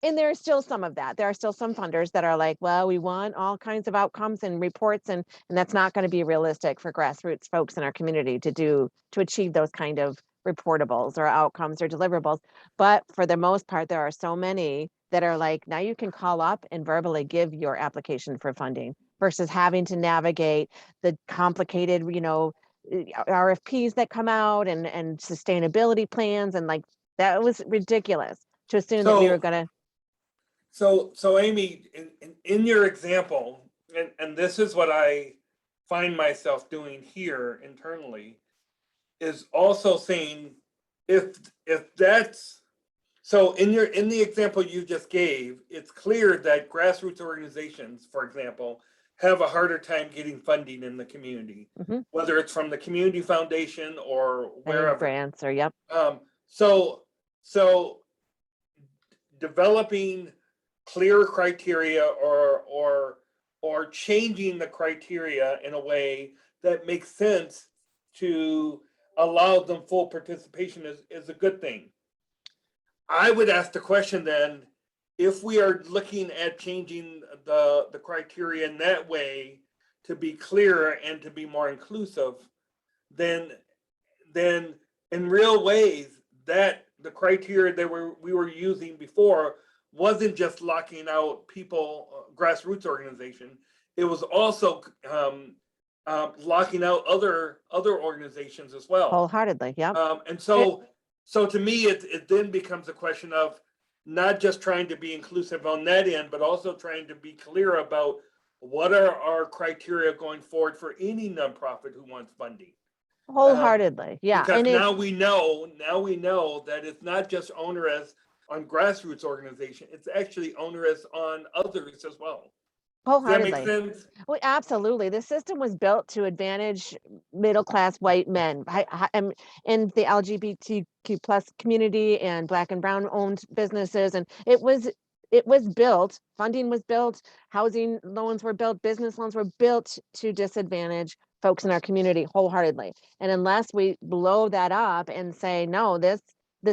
And there is still some of that. There are still some funders that are like, well, we want all kinds of outcomes and reports, and that's not going to be realistic for grassroots folks in our community to achieve those kind of reportables or outcomes or deliverables. But for the most part, there are so many that are like, now you can call up and verbally give your application for funding versus having to navigate the complicated, RFPs that come out and sustainability plans, and like, that was ridiculous to assume that we were going to. So Amy, in your example, and this is what I find myself doing here internally, is also saying, if that's so in the example you just gave, it's clear that grassroots organizations, for example, have a harder time getting funding in the community, whether it's from the Community Foundation or wherever. Grants or yep. So developing clear criteria or changing the criteria in a way that makes sense to allow them full participation is a good thing. I would ask the question then, if we are looking at changing the criteria in that way to be clearer and to be more inclusive, then in real ways that the criteria that we were using before wasn't just locking out people, grassroots organization. It was also locking out other organizations as well. Wholeheartedly, yep. And so to me, it then becomes a question of not just trying to be inclusive on that end, but also trying to be clear about what are our criteria going forward for any nonprofit who wants funding. Wholeheartedly, yeah. Because And now we know that it's not just onerous on grassroots organization, it's actually onerous on others as well. Does that make wholeheartedly. sense? Well, absolutely. The system was built to advantage middle-class white men in the LGBTQ plus community and Black and brown owned businesses. And it was built, funding was built, housing loans were built, business loans were built to disadvantage folks in our community wholeheartedly. And unless we blow that up and say, no, the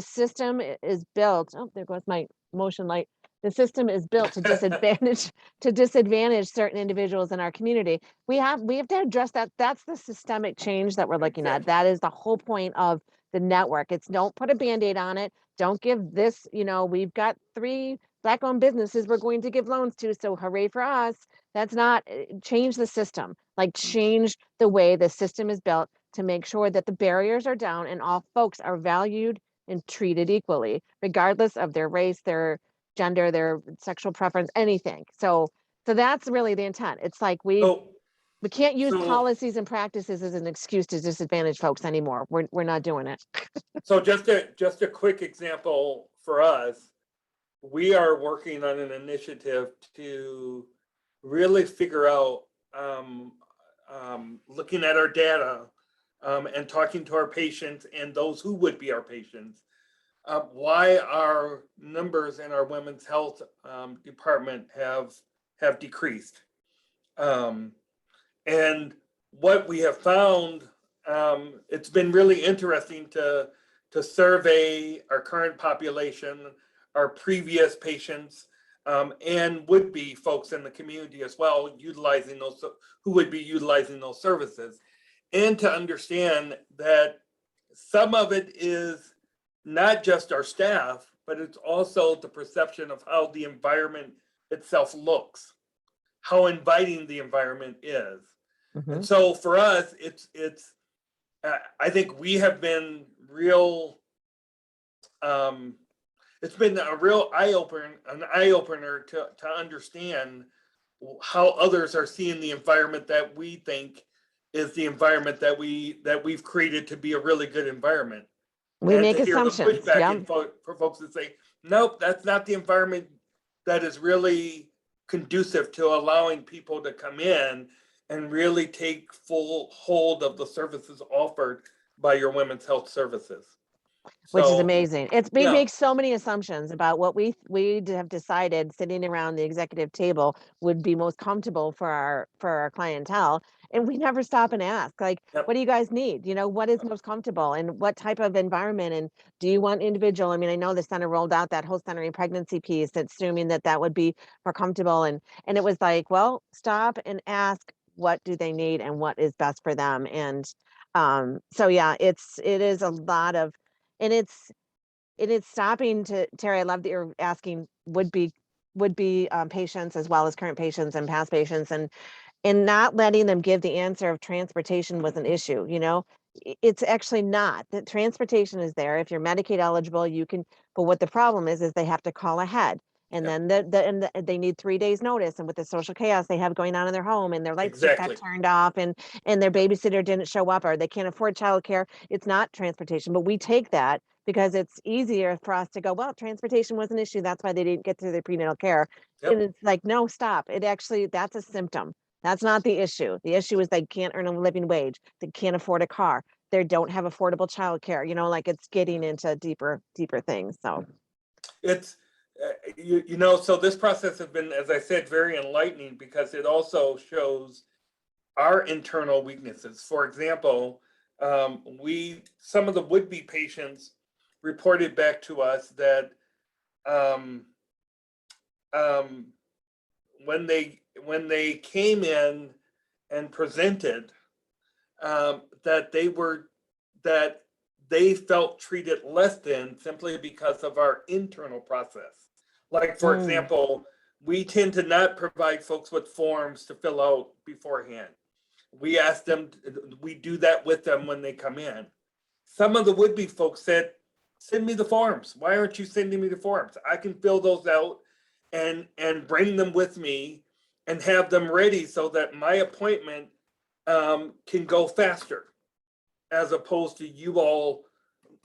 system is built, oh, there goes my motion light. The system is built to disadvantage certain individuals in our community. We have to address that. That's the systemic change that we're looking at. That is the whole point of the network. It's don't put a Band-Aid on it. Don't give this, we've got 3 Black-owned businesses we're going to give loans to, so hooray for us. That's not, change the system, like change the way the system is built to make sure that the barriers are down and all folks are valued and treated equally, regardless of their race, their gender, their sexual preference, anything. So that's really the intent. It's like we can't use policies and practices as an excuse to disadvantage folks anymore. We're not doing it. So just a quick example for us, we are working on an initiative to really figure out, looking at our data and talking to our patients and those who would be our patients, why our numbers in our women's health department have decreased. And what we have found, it's been really interesting to survey our current population, our previous patients, and would-be folks in the community as well, utilizing those, who would be utilizing those services, and to understand that some of it is not just our staff, but it's also the perception of how the environment itself looks, how inviting the environment is. Mhm. And so for us, it's I think we have been real, it's been a real eye opener to understand how others are seeing the environment that we think is the environment that we've created to be a really good environment. We And make to hear the assumptions. pushback Yeah. and for folks to say, nope, that's not the environment that is really conducive to allowing people to come in and really take full hold of the services offered by your women's health services. Which is So, amazing. We yeah. make so many assumptions about what we have decided sitting around the executive table would be most comfortable for our clientele. And we never stop and ask, like, Yep. what do you guys need? You know, what is most comfortable and what type of environment? And do you want individual? I mean, I know the center rolled out that whole centering pregnancy piece, assuming that would be more comfortable. And it was like, well, stop and ask, what do they need and what is best for them? And so yeah, it is a lot of, and it's stopping to Terry. I love that you're asking would be patients as well as current patients and past patients, and not letting them give the answer of transportation was an issue. You know, it's actually not. That transportation is there. If you're Medicaid eligible, you can. But what the problem is they have to call ahead. And Yep. then they need 3 days notice. And with the social chaos they have going on in their home, and their lights just got Exactly. turned off, and their babysitter didn't show up, or they can't afford childcare. It's not transportation, but we take that because it's easier for us to go, well, transportation was an issue. That's why they didn't get to their prenatal care. Yep. And it's like, no, stop. It actually, that's a symptom. That's not the issue. The issue is they can't earn a living wage. They can't afford a car. They don't have affordable childcare. You know, like it's getting into deeper things. So It's you know, so this process has been, as I said, very enlightening because it also shows our internal weaknesses. For example, some of the would-be patients reported back to us that when they came in and presented, that they felt treated less than simply because of our internal process. Like, for example, we tend to not provide folks with forms to fill out beforehand. We ask them, we do that with them when they come in. Some of the would-be folks said, send me the forms. Why aren't you sending me the forms? I can fill those out and bring them with me and have them ready so that my appointment can go faster, as opposed to you all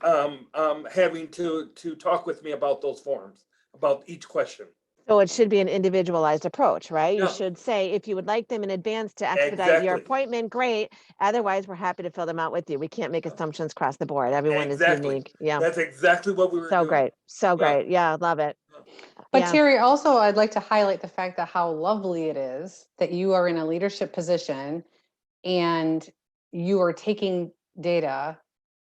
having to talk with me about those forms, about each question. So it should be an individualized approach, right? You Yeah. should say, if you would like them in advance to expedite your Exactly. appointment, great. Otherwise, we're happy to fill them out with you. We can't make assumptions across the board. Everyone Exactly. is unique. Yeah. That's exactly what we were So doing. great. So Yeah. great. Yeah, love it. But Yeah. Terry, also, I'd like to highlight the fact that how lovely it is that you are in a leadership position and you are taking data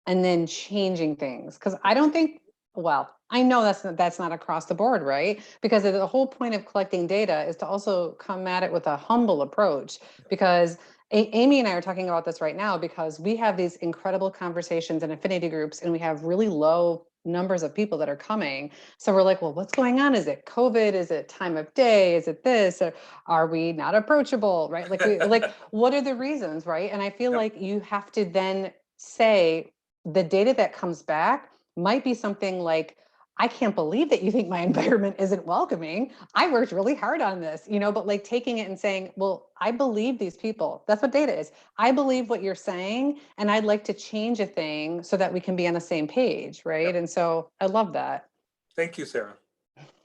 and then changing things. Because I don't think, well, I know that's not across the board, right? Because the whole point of collecting data is to also come at it with a humble approach. Because Amy and I are talking about this right now because we have these incredible conversations in affinity groups and we have really low numbers of people that are coming. So we're like, well, what's going on? Is it COVID? Is it time of day? Is it this? Or are we not approachable? Right? Like what are the reasons? Right? And I feel Yep. like you have to then say the data that comes back might be something like, I can't believe that you think my environment isn't welcoming. I worked really hard on this, but like taking it and saying, well, I believe these people. That's what data is. I believe what you're saying, and I'd like to change a thing so that we can be on the same page, right? Yep. And so I love that. Thank you, Sarah.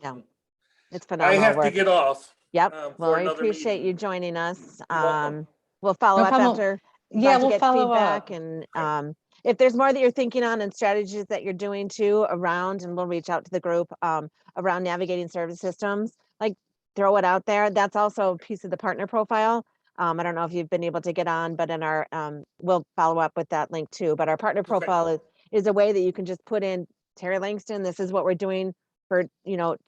Yeah. It's I phenomenal have work. to get off. Yep. Well, For I another appreciate meeting. you joining us. You're welcome. We'll follow No up problem. after. Yeah, Love to we'll get follow feedback up. and if there's more that you're thinking on and strategies that you're doing too around, and we'll reach out to the group around navigating service systems, like throw it out there. That's also a piece of the partner profile. I don't know if you've been able to get on, but in our, we'll follow up with that link too, but our partner profile is a way that you can just put in Terry Langston, this is what we're doing for,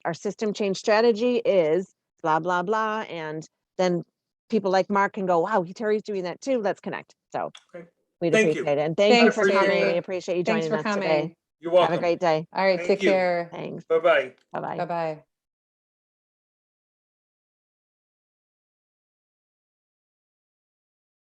our system change strategy is blah, blah, blah. And then people like Mark can go, wow, Terry's doing that too. Let's connect. So Okay. we'd Thank you. appreciate it. And thank you Thanks, for coming. Terry. We appreciate you Thanks joining for us today. coming. You're Have welcome. a great day. All right, Thank take you. care. Thanks. Bye-bye. Bye-bye. Bye-bye.